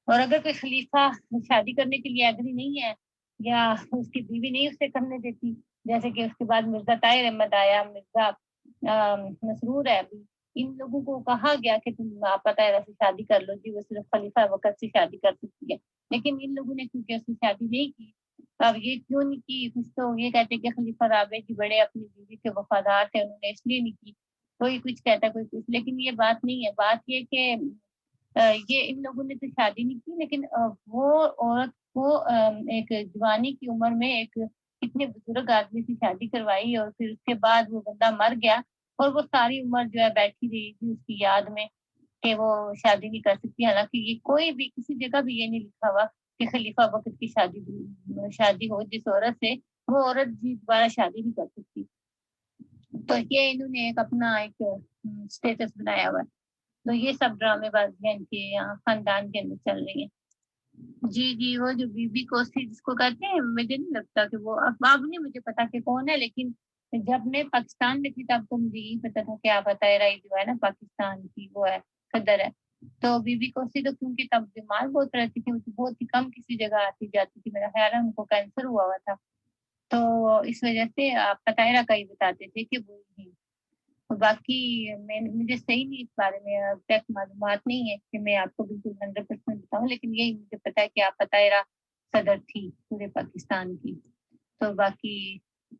اور اگر کوئی خلیفہ شادی کرنے کے لیے ایگری نہیں ہے یا اس کی بیوی نہیں اس سے کرنے دیتی، جیسے کہ اس کے بعد مرزا طاہر احمد آیا، مرزا مسرور ہے، ان لوگوں کو کہا گیا کہ تم آپا طاہرہ سے شادی کر لو جی، وہ صرف خلیفہ وقت سے شادی کر سکتی ہے. لیکن ان لوگوں نے کیونکہ اس سے شادی نہیں کی، اب یہ کیوں نہیں کی؟ کچھ تو یہ کہتے کہ خلیفہ رابع جی بڑے اپنی بیوی کے وفادار تھے، انہوں نے اس لیے نہیں کی. کوئی کچھ کہتا کوئی کچھ، لیکن یہ بات نہیں ہے. بات یہ کہ یہ ان لوگوں نے تو شادی نہیں کی، لیکن وہ عورت کو ایک جوانی کی عمر میں ایک اتنے بزرگ آدمی سے شادی کروائی، اور پھر اس کے بعد وہ بندہ مر گیا اور وہ ساری عمر جو ہے بیٹھی رہی تھی اس کی یاد میں کہ وہ شادی نہیں کر سکتی. حالانکہ یہ کوئی بھی کسی جگہ بھی یہ نہیں لکھا ہوا کہ خلیفہ وقت کی شادی ہو جس عورت سے، وہ عورت بھی دوبارہ شادی نہیں کر سکتی. تو یہ انہوں نے ایک اپنا ایک اسٹیٹس بنایا ہوا ہے. تو یہ سب ڈرامے بازیاں ان کے یہاں خاندان کے اندر چل رہی ہیں. جی وہ جو بی بی کوسی جس کو کہتے ہیں، مجھے نہیں لگتا کہ وہ، اب نہیں مجھے پتا کہ کون ہے، لیکن جب میں پاکستان میں تھی تب تو مجھے یہی پتا تھا کہ آپ رہی جو ہے نا پاکستان کی وہ ہے صدر ہے. تو بی بی کوسی تو کیونکہ تب بیمار بہت رہتی تھی، بہت ہی کم کسی جگہ آتی جاتی تھی، میرا خیال ہے ان کو کینسر ہوا تھا، تو اس وجہ سے آپ طاہرہ کا ہی بتاتے تھے کہ وہ ہی. باقی مجھے صحیح نہیں اس بارے میں اب تک معلومات نہیں ہے کہ میں آپ کو بالکل 100% بتاؤں، لیکن یہی مجھے پتا ہے کہ آپ طاہرہ صدر تھی پورے پاکستان کی. تو باقی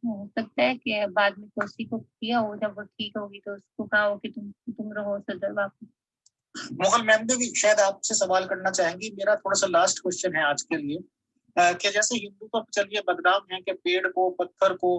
ہو سکتا ہے کہ بعد میں کوسی کو کیا ہو، جب وہ ٹھیک ہوگی تو اس کو کہا ہو کہ تم رہو صدر واپس. مغل میم بھی شاید آپ سے سوال کرنا چاہیں گی. میرا تھوڑا سا لاسٹ کوشچن ہے آج کے لیے کہ جیسے ہندو تو چلیے بدنام ہے کہ پیڑ کو، پتھر کو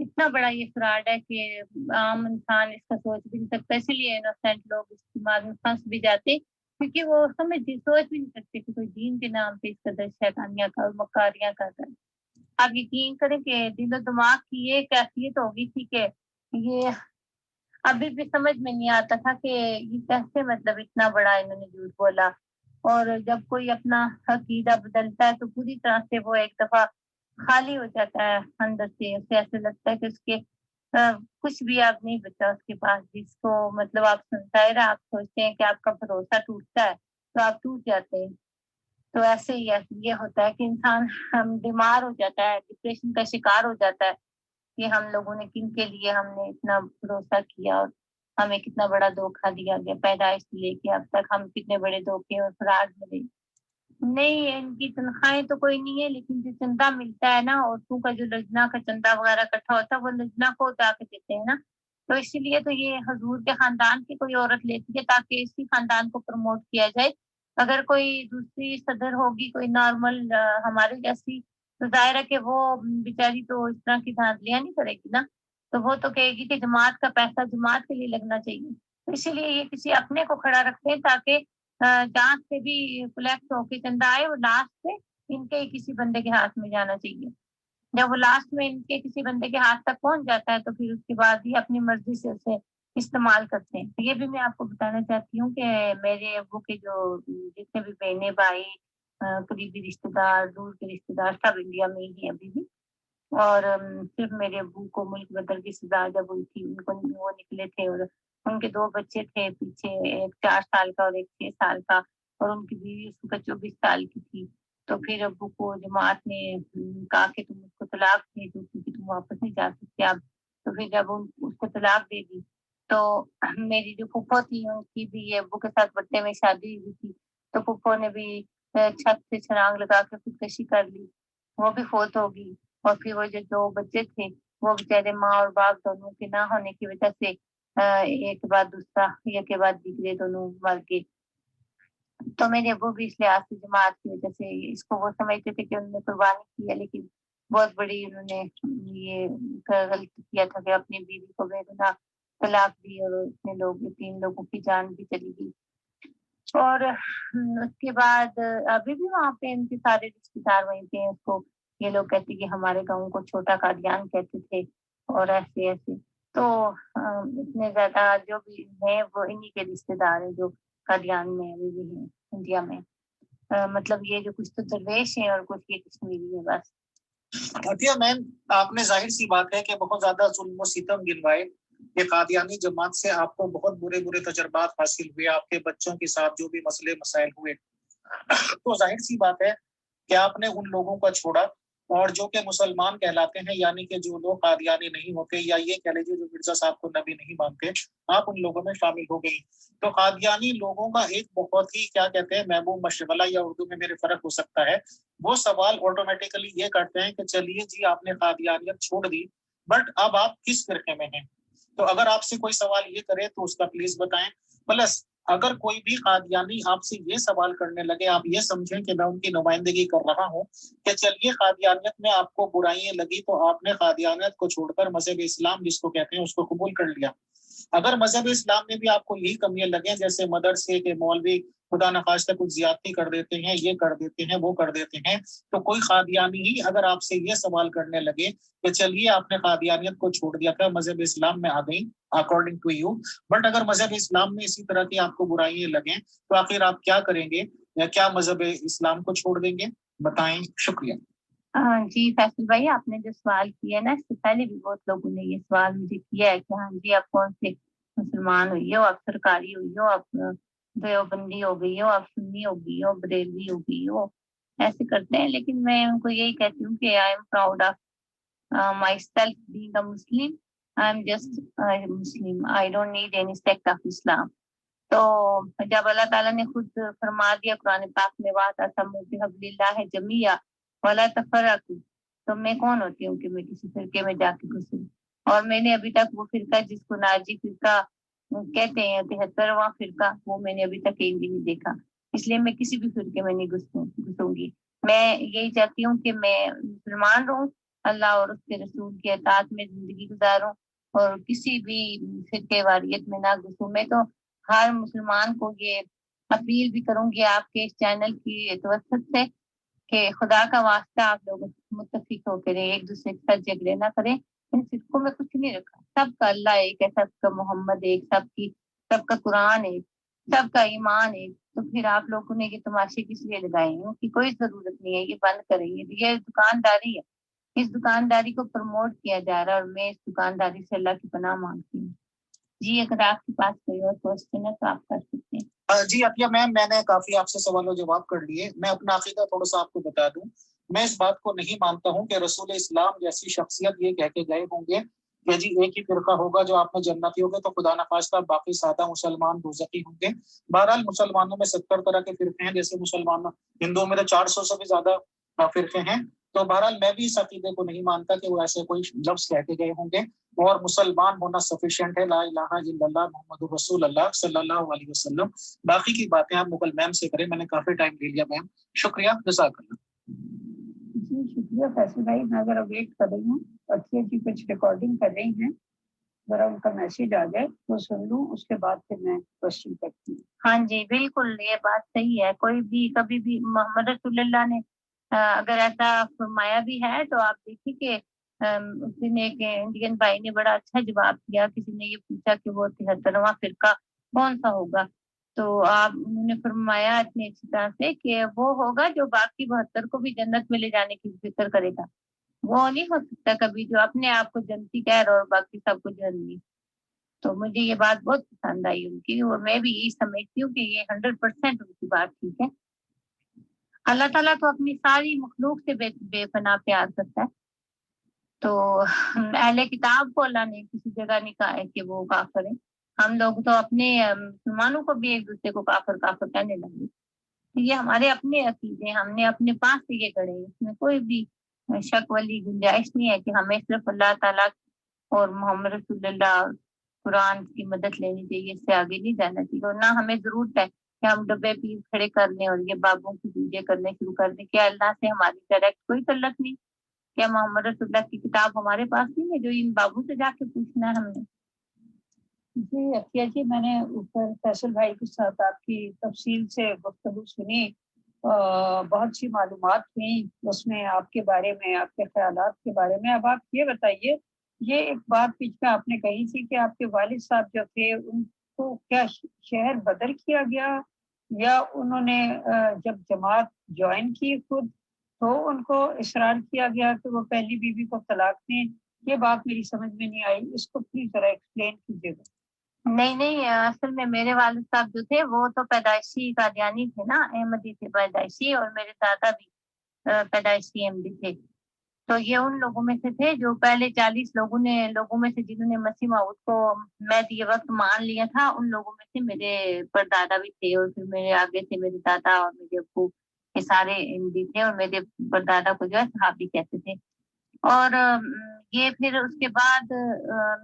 اتنا بڑا یہ فراڈ ہے کہ عام انسان اس کا سوچ بھی نہیں سکتا. اسی لیے انوسینٹ لوگ اس دماغ میں پھنس بھی جاتے کیونکہ وہ سوچ بھی نہیں سکتے کہ کوئی دین کے نام پہ اس قدر شیطانیاں اور مکاریاں کر رہا ہے. آپ یقین کریں کہ دل و دماغ کی یہ کیفیت ہوگی تھی کہ یہ ابھی بھی سمجھ میں نہیں آتا تھا کہ یہ کیسے مطلب اتنا بڑا انہوں نے جھوٹ بولا. اور جب کوئی اپنا عقیدہ بدلتا ہے تو پوری طرح سے وہ ایک دفعہ خالی ہو جاتا ہے اندر سے. اسے ایسے لگتا ہے کہ اس کے کچھ بھی آپ نہیں بچا اس کے پاس. جس کو مطلب آپ ظاہر آپ سوچتے ہیں کہ آپ کا بھروسہ ٹوٹتا ہے تو آپ ٹوٹ جاتے ہیں. تو ایسے ہی یہ ہوتا ہے کہ انسان بیمار ہو جاتا ہے, ڈپریشن کا شکار ہو جاتا ہے کہ ہم لوگوں نے کن کے لیے ہم نے اتنا بھروسہ کیا اور ہمیں کتنا بڑا دھوکہ دیا گیا. پیدائش سے لے کے اب تک ہم کتنے بڑے دھوکے اور فراڈ ملے. نہیں ان کی تنخواہیں تو کوئی نہیں ہے, لیکن جو چندہ ملتا ہے نا عورتوں کا, جو لجنا کا چندہ وغیرہ اکٹھا ہوتا ہے وہ لجنا کو جا کے دیتے ہیں نا. تو اسی لیے تو یہ حضور کے خاندان کی کوئی عورت لیتی ہے تاکہ اسی خاندان کو پروموٹ کیا جائے. اگر کوئی دوسری صدر ہوگی کوئی نارمل ہمارے جیسی تو ظاہر ہے کہ وہ بیچاری تو اس طرح کی دھاندلیاں نہیں کرے گی نا. تو وہ تو کہے گی کہ جماعت کا پیسہ جماعت کے لیے لگنا چاہیے. تو اسی لیے یہ کسی اپنے کو کھڑا رکھتے ہیں تاکہ جانچ سے بھی کلیکٹ ہو کے چندہ آئے اور لاسٹ میں ان کے کسی بندے کے ہاتھ میں جانا چاہیے. جب وہ لاسٹ میں ان کے کسی بندے کے ہاتھ تک پہنچ جاتا ہے تو پھر اس کے بعد ہی اپنی مرضی سے اسے استعمال کرتے ہیں. یہ بھی میں آپ کو بتانا چاہتی ہوں کہ میرے ابو کے جو جتنے بھی بہنیں بھائی قریبی رشتے دار دور کے رشتے دار سب انڈیا میں ہی ہیں ابھی بھی. اور صرف میرے ابو کو ملک بدل کی سزا جب ہوئی تھی ان کو وہ نکلے تھے اور ان کے 2 بچے تھے پیچھے, ایک 4 سال کا اور ایک 6 سال کا, اور ان کی بیوی اس وقت 24 سال کی تھی. تو پھر ابو کو جماعت نے کہا کہ تم اس کو طلاق دے دو کیونکہ تم واپس نہیں جا سکتے اب. تو پھر جب اس کو طلاق دے دی تو میری جو پھوپھو تھی ان کی بھی ابو کے ساتھ بٹے میں شادی ہوئی تھی. تو پھوپھو نے بھی چھت سے چھلانگ لگا کے خودکشی کر لی, وہ بھی فوت ہوگی. اور پھر وہ جو 2 بچے تھے وہ بیچارے ماں اور باپ دونوں کے نہ ہونے کی وجہ سے ایک کے بعد دوسرا ایک کے بعد دیگرے دونوں مر گئے. تو میرے ابو بھی اس لحاظ سے جماعت کی وجہ سے اس کو وہ سمجھتے تھے کہ انہوں نے قربانی کی ہے, لیکن بہت بڑی انہوں نے یہ غلط کیا تھا کہ اپنی بیوی کو بے گناہ طلاق دی اور اتنے لوگ 3 لوگوں کی جان بھی چلی گئی. اور اس کے بعد ابھی بھی وہاں پہ ان کے سارے رشتے دار وہیں پہ ہیں. اس کو یہ لوگ کہتے کہ ہمارے گاؤں کو چھوٹا قادیان کہتے تھے اور ایسے ایسے. تو اتنے زیادہ جو بھی ہیں وہ انہی کے رشتے دار ہیں جو قادیان میں ابھی بھی ہیں انڈیا میں. مطلب یہ جو کچھ تو درویش ہیں اور کچھ یہ کشمیری ہیں بس. عطیہ میم, آپ نے ظاہر سی بات ہے کہ بہت زیادہ ظلم و ستم گنوائے. یہ قادیانی جماعت سے آپ کو بہت برے برے تجربات حاصل ہوئے, آپ کے بچوں کے ساتھ جو بھی مسئلے مسائل ہوئے. تو ظاہر سی بات ہے کہ آپ نے ان لوگوں کو چھوڑا اور جو کہ مسلمان کہلاتے ہیں, یعنی کہ جو لوگ قادیانی نہیں ہوتے یا یہ کہہ لیجیے جو مرزا صاحب کو نبی نہیں مانتے, آپ ان لوگوں میں شامل ہو گئی. تو قادیانی لوگوں کا ایک بہت ہی کیا کہتے ہیں محبوب مشغلہ, یا اردو میں میرے فرق ہو سکتا ہے, وہ سوال آٹومیٹیکلی یہ کرتے ہیں کہ چلیے جی آپ نے قادیانیت چھوڑ دی بٹ اب آپ کس فرقے میں ہیں. تو اگر آپ سے کوئی سوال یہ کرے تو اس کا پلیز بتائیں. پلس اگر کوئی بھی قادیانی آپ سے یہ سوال کرنے لگے, آپ یہ سمجھیں کہ میں ان کی نمائندگی کر رہا ہوں کہ چلیے قادیانیت میں آپ کو برائیاں لگی تو آپ نے قادیانیت کو چھوڑ کر مذہب اسلام جس کو کہتے ہیں اس کو قبول کر لیا. اگر مذہب اسلام میں بھی آپ کو یہی کمیاں لگیں جیسے مدرسے کے مولوی خدا نخواستہ کچھ زیادتی کر دیتے ہیں, یہ کر دیتے ہیں, وہ کر دیتے ہیں, تو کوئی قادیانی ہی اگر آپ سے یہ سوال کرنے لگے کہ چلیے آپ نے قادیانیت کو چھوڑ دیا تھا مذہب اسلام میں آ گئی اکارڈنگ ٹو یو, بٹ اگر مذہب اسلام میں اسی طرح کی آپ کو برائیاں لگیں تو آخر آپ کیا کریں گے, یا کیا مذہب اسلام کو چھوڑ دیں گے؟ بتائیں. شکریہ. جی فیصل بھائی, آپ نے جو سوال کیا نا اس سے پہلے بھی بہت لوگوں نے یہ سوال مجھے کیا ہے کہ ہاں جی آپ کون سے مسلمان ہوئی ہو, آپ سرکاری ہوئی ہو, آپ دیوبندی ہو گئی ہو, آپ سنی ہو گئی ہو, بریلوی ہو گئی ہو, ایسے کرتے ہیں. لیکن میں ان کو یہی کہتی ہوں کہ I am proud of my self being a Muslim. I am just Muslim, I don't need any sect of Islam. تو جب اللہ تعالیٰ نے خود فرما دیا قرآن پاک میں واعتصموا بحبل اللہ جمیعا ولا تفرقوا, تو میں کون ہوتی ہوں کہ میں کسی فرقے میں جا کے گھسوں. اور میں نے ابھی تک وہ فرقہ جس کو ناجی فرقہ کہتے ہیں 73واں فرقہ, وہ میں نے ابھی تک کہیں بھی نہیں دیکھا. اس لیے میں کسی بھی فرقے میں نہیں گھسوں گی. میں یہی چاہتی ہوں کہ میں مسلمان رہوں, اللہ اور اس کے رسول کی اطاعت میں زندگی گزاروں اور کسی بھی فرقے واریت میں نہ گھسوں۔ میں تو ہر مسلمان کو یہ اپیل بھی کروں گی آپ کے اس چینل کی توسط سے کہ خدا کا واسطہ آپ لوگ متفق ہو کے رہے، ایک دوسرے کے ساتھ جھگڑے نہ کریں۔ ان فرقوں میں کچھ نہیں رکھا، سب کا اللہ ایک ہے، سب کا محمد ایک، سب کا قرآن ایک، سب کا ایمان ایک۔ تو پھر آپ لوگوں نے یہ تماشے کس لیے لگائے ہیں؟ ان کی کوئی ضرورت نہیں ہے، یہ بند کریں گے۔ یہ دکانداری ہے، اس دکانداری کو پروموٹ کیا جا رہا ہے اور میں اس دکانداری سے اللہ کی پناہ مانگتی ہوں۔ جی اگر آپ کے پاس کوئی اور کوشچن ہے تو آپ کر سکتے ہیں۔ جی عطیہ میم، میں نے کافی آپ سے سوال و جواب کر لیے۔ میں اپنا عقیدہ تھوڑا سا آپ کو بتا دوں۔ میں اس بات کو نہیں مانتا ہوں کہ رسول اسلام جیسی شخصیت یہ کہہ کے گئے ہوں گے کہ جی ایک ہی فرقہ ہوگا جو آپ میں جنتی ہوگے، تو خدا نخواستہ باقی سادہ مسلمان دوزخی ہوں گے۔ بہرحال مسلمانوں میں 70 طرح کے فرقے ہیں، جیسے مسلمانوں ہندوؤں میں تو 400 سے بھی زیادہ فرقے ہیں۔ تو بہرحال میں بھی اس عقیدے کو نہیں مانتا کہ وہ ایسے کوئی لفظ کہہ کے گئے ہوں گے، اور مسلمان ہونا سفیشینٹ ہے، لا الہ الا اللہ محمد رسول اللہ صلی اللہ علیہ وسلم۔ باقی کی باتیں آپ مغل میم سے کریں، میں نے کافی ٹائم لے لیا میم، شکریہ، جزاک اللہ۔ جی شکریہ فیصل بھائی، میں ذرا ویٹ کر رہی ہوں، اچھی جی کچھ ریکارڈنگ کر رہی ہیں، ذرا ان کا میسج آ جائے تو سن لوں، اس کے بعد پھر میں کوشچن کرتی ہوں۔ ہاں جی بالکل، یہ بات صحیح ہے۔ کوئی بھی کبھی بھی محمد رسول اللہ نے اگر ایسا فرمایا بھی ہے تو آپ دیکھیے کہ اس دن ایک انڈین بھائی نے بڑا اچھا جواب دیا۔ کسی نے یہ پوچھا کہ وہ 73واں فرقہ کون سا ہوگا، تو انہوں نے فرمایا اتنی اچھی طرح سے کہ وہ ہوگا جو باقی 72 کو بھی جنت میں لے جانے کی فکر کرے گا۔ وہ نہیں ہو سکتا کبھی جو اپنے آپ کو جنتی کہہ رہا اور باقی سب کو جہنمی۔ تو مجھے یہ بات بہت پسند آئی ان کی، اور میں بھی یہی سمجھتی ہوں کہ یہ 100% ان کی بات ٹھیک ہے۔ اللہ تعالیٰ تو اپنی ساری مخلوق سے بے پناہ پیار کرتا ہے، تو اہل کتاب کو اللہ نے کسی جگہ نہیں کہا ہے کہ وہ کافر ہے۔ ہم لوگ تو اپنے مسلمانوں کو بھی ایک دوسرے کو کافر کافر کہنے لگے۔ یہ ہمارے اپنے عقیدے، ہم نے اپنے پاس سے یہ گڑے، اس میں کوئی بھی شک والی گنجائش نہیں ہے کہ ہمیں صرف اللہ تعالیٰ اور محمد رسول اللہ قرآن کی مدد لینی چاہیے، اس سے آگے نہیں جانا چاہیے۔ اور نہ ہمیں ضرورت ہے کہ ہم ڈبے پیر کھڑے کر لیں اور یہ بابوں کی پوجے کرنے شروع کر دیں۔ کیا اللہ سے ہماری ڈائریکٹ کوئی تعلق نہیں؟ کیا محمد رسول اللہ کی کتاب ہمارے پاس نہیں ہے جو ان بابوں سے جا کے پوچھنا ہے ہم نے؟ جی عطیہ جی، میں نے اوپر فیصل بھائی کے ساتھ آپ کی تفصیل سے گفتگو سنی، بہت سی معلومات ہوئی اس میں آپ کے بارے میں، آپ کے خیالات کے بارے میں۔ اب آپ یہ بتائیے، یہ ایک بات بیچ میں آپ نے کہی تھی کہ آپ کے والد صاحب جو تھے ان کو کیا شہر بدر کیا گیا، یا انہوں نے جب جماعت جوائن کی خود تو ان کو اصرار کیا گیا کہ وہ پہلی بیوی کو طلاق دیں؟ یہ بات میری سمجھ میں نہیں آئی، اس کو پلیز ذرا ایکسپلین کیجیے گا۔ نہیں، اصل میں میرے والد صاحب جو تھے وہ تو پیدائشی قادیانی تھے نا، احمدی تھے پیدائشی، اور میرے دادا بھی پیدائشی احمدی تھے۔ تو یہ ان لوگوں میں سے تھے جو پہلے 40 لوگوں میں سے جنہوں نے مسیح موعود کو مہدی وقت مان لیا تھا، ان لوگوں میں سے میرے پردادا بھی تھے، اور پھر میرے آگے سے میرے دادا اور میرے ابو، یہ سارے احمدی تھے، اور میرے پردادا کو جو ہے صحابی کہتے تھے۔ اور یہ پھر اس کے بعد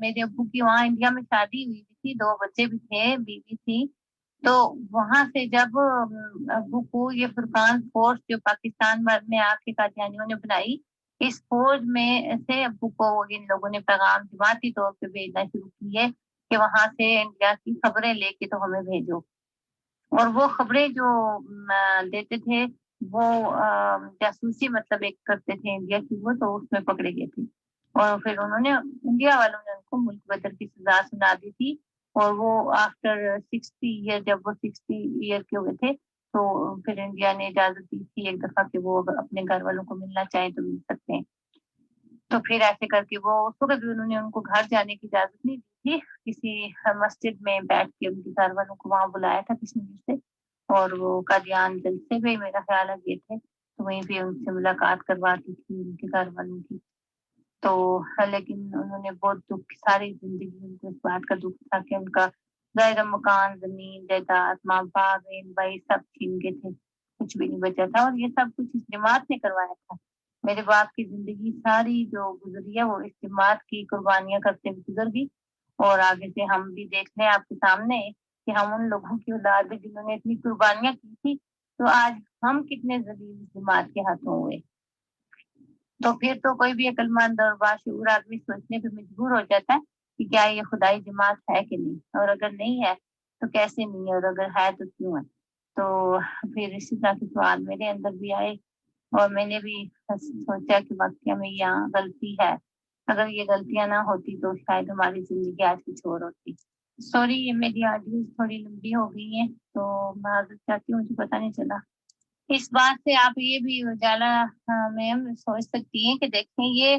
میرے ابو کی وہاں انڈیا میں شادی ہوئی تھی، 2 بچے بھی تھے، بیوی تھی۔ تو وہاں سے جب ابو کو یہ فرقان فورس جو پاکستان میں آ کے قادیانیوں نے بنائی، اس فوج میں سے ابو کو ان لوگوں نے پیغام جماعتی طور پہ بھیجنا شروع کیے کہ وہاں سے انڈیا کی خبریں لے کے تو ہمیں بھیجو۔ اور وہ خبریں جو دیتے تھے وہ جاسوسی مطلب ایک کرتے تھے انڈیا کی، وہ تو اس میں پکڑے گئے تھے، اور پھر انہوں نے انڈیا والوں نے ان کو ملک بدر کی سزا سنا دی تھی۔ اور وہ آفٹر 60 ایئر، جب وہ 60 ایئر کے ہوئے تھے تو پھر انڈیا نے اجازت دی تھی ایک دفعہ کہ وہ اپنے گھر والوں کو ملنا چاہیں تو مل سکتے ہیں۔ تو پھر ایسے کر کے وہ اس وقت بھی انہوں نے ان کو گھر جانے کی اجازت نہیں دی تھی، کسی مسجد میں بیٹھ کے ان کے گھر والوں کو وہاں بلایا تھا کشمیر سے، اور وہ قادیان جلسے میں میرا خیال ہے گئے تھے، تو وہیں پہ ان سے ملاقات کرواتی تھی ان کے گھر والوں کی۔ تو لیکن انہوں نے بہت دکھ، ساری زندگی ان کو اس بات کا دکھ تھا کہ ان کا ظاہر مکان، زمین، جائیداد، ماں باپ، بہن بھائی سب چھین گئے تھے، کچھ بھی نہیں بچا تھا، اور یہ سب کچھ اس جماعت نے کروایا تھا۔ میرے باپ کی زندگی ساری جو گزری ہے وہ اس جماعت کی قربانیاں کرتے ہوئے گزر گئی، اور آگے سے ہم بھی دیکھ لیں آپ کے سامنے کہ ہم ان لوگوں کی اولاد ہے جنہوں نے اتنی قربانیاں کی تھی، تو آج ہم کتنے ذلیل اس جماعت کے ہاتھوں ہوئے۔ تو پھر تو کوئی بھی عقلمند اور باشعور آدمی سوچنے پہ مجبور ہو جاتا ہے کہ کیا یہ خدائی جماعت ہے کہ نہیں، اور اگر نہیں ہے تو کیسے نہیں ہے، اور اگر ہے تو کیوں ہے۔ تو پھر اسی طرح کے سوال میرے اندر بھی آئے، اور میں نے بھی سوچا کہ واقعہ میں یہاں غلطی ہے، اگر یہ غلطیاں نہ ہوتی تو شاید ہماری زندگی آج کچھ اور ہوتی۔ سوری، یہ میری آڈیوز تھوڑی لمبی ہو گئی ہیں تو میں معذرت چاہتی ہوں، مجھے پتہ نہیں چلا۔ اس بات سے آپ یہ بھی اجالا میم سوچ سکتی ہیں کہ دیکھیں یہ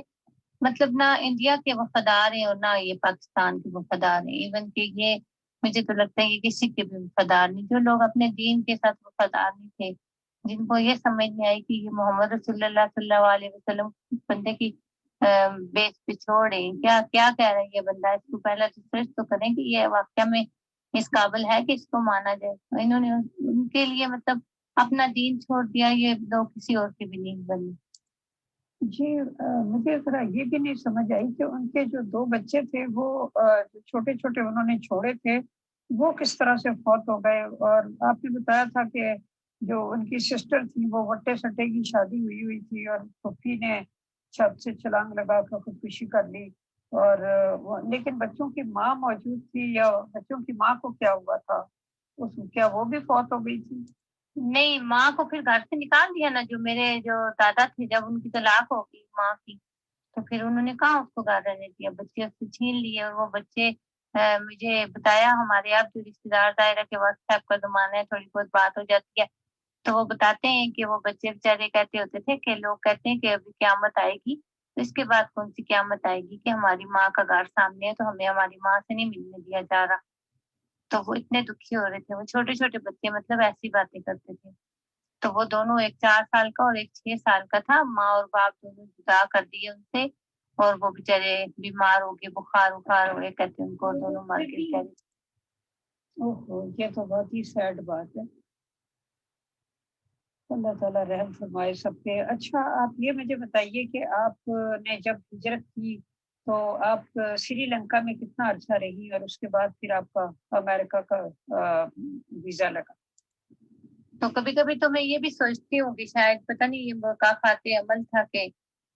مطلب نہ انڈیا کے وفادار ہیں اور نہ یہ پاکستان کے وفادار ہیں، ایون کہ یہ مجھے تو لگتا ہے کہ کسی کے بھی وفادار نہیں۔ جو لوگ اپنے دین کے ساتھ وفادار نہیں تھے، جن کو یہ سمجھ نہیں آئی کہ یہ محمد رسول اللہ صلی اللہ علیہ وسلم بندے کی بیس پہ چھوڑے، کیا کیا کہہ رہا ہے یہ بندہ، اس کو پہلا ریسرچ تو کریں کہ یہ واقعہ میں اس قابل ہے کہ اس کو مانا جائے۔ انہوں نے ان کے لیے مطلب اپنا دین چھوڑ دیا، یہ لوگ کسی اور کے بھی نہیں بنے۔ جی مجھے ذرا یہ بھی نہیں سمجھ آئی کہ ان کے جو 2 بچے تھے وہ جو چھوٹے چھوٹے انہوں نے چھوڑے تھے وہ کس طرح سے فوت ہو گئے، اور آپ نے بتایا تھا کہ جو ان کی سسٹر تھی وہ وٹے سٹے کی شادی ہوئی تھی اور پھوپھی نے چھت سے چھلانگ لگا کر خودکشی کر لی، اور لیکن بچوں کی ماں موجود تھی، یا بچوں کی ماں کو کیا ہوا تھا، کیا وہ بھی فوت ہو گئی تھی؟ نہیں، ماں کو پھر گھر سے نکال دیا نا، جو میرے جو دادا تھے جب ان کی طلاق ہو گئی ماں کی تو پھر انہوں نے کہاں اس کو گھر رہنے دیا، بچے اس سے چھین لیے، اور وہ بچے مجھے بتایا ہمارے اب جو رشتے دار دائرہ کے واٹس ایپ کا زمانہ ہے، تھوڑی بہت بات ہو جاتی ہے تو وہ بتاتے ہیں کہ وہ بچے بیچارے کہتے ہوتے تھے کہ لوگ کہتے ہیں کہ ابھی قیامت آئے گی، تو اس کے بعد کون سی قیامت آئے گی کہ ہماری ماں کا گھر سامنے ہے تو ہمیں ہماری ماں سے نہیں ملنے دیا جا رہا۔ تو وہ اتنے دکھی ہو رہے تھے، وہ چھوٹے چھوٹے بچے مطلب ایسی باتیں کرتے تھے۔ تو وہ دونوں، ایک 4 سال کا اور ایک 6 سال کا تھا، ماں اور باپ دونوں جدا کر دیے ان سے، اور وہ بےچارے بیمار ہو گئے، بخار ہو گئے، کہتے ان کو دونوں مر گئے۔ اوہو، یہ تو بہت ہی سیڈ بات ہے۔ اللہ تعالیٰ رحم فرمائے سب پہ۔ اچھا آپ یہ مجھے بتائیے کہ آپ نے جب ہجرت کی تو آپ سری لنکا میں کتنا عرصہ رہی، اور اس کے بعد پھر آپ کا امریکہ کا ویزا لگا؟ تو کبھی کبھی تو میں یہ بھی سوچتی ہوں کہ شاید پتہ نہیں یہ مقافات عمل تھا کہ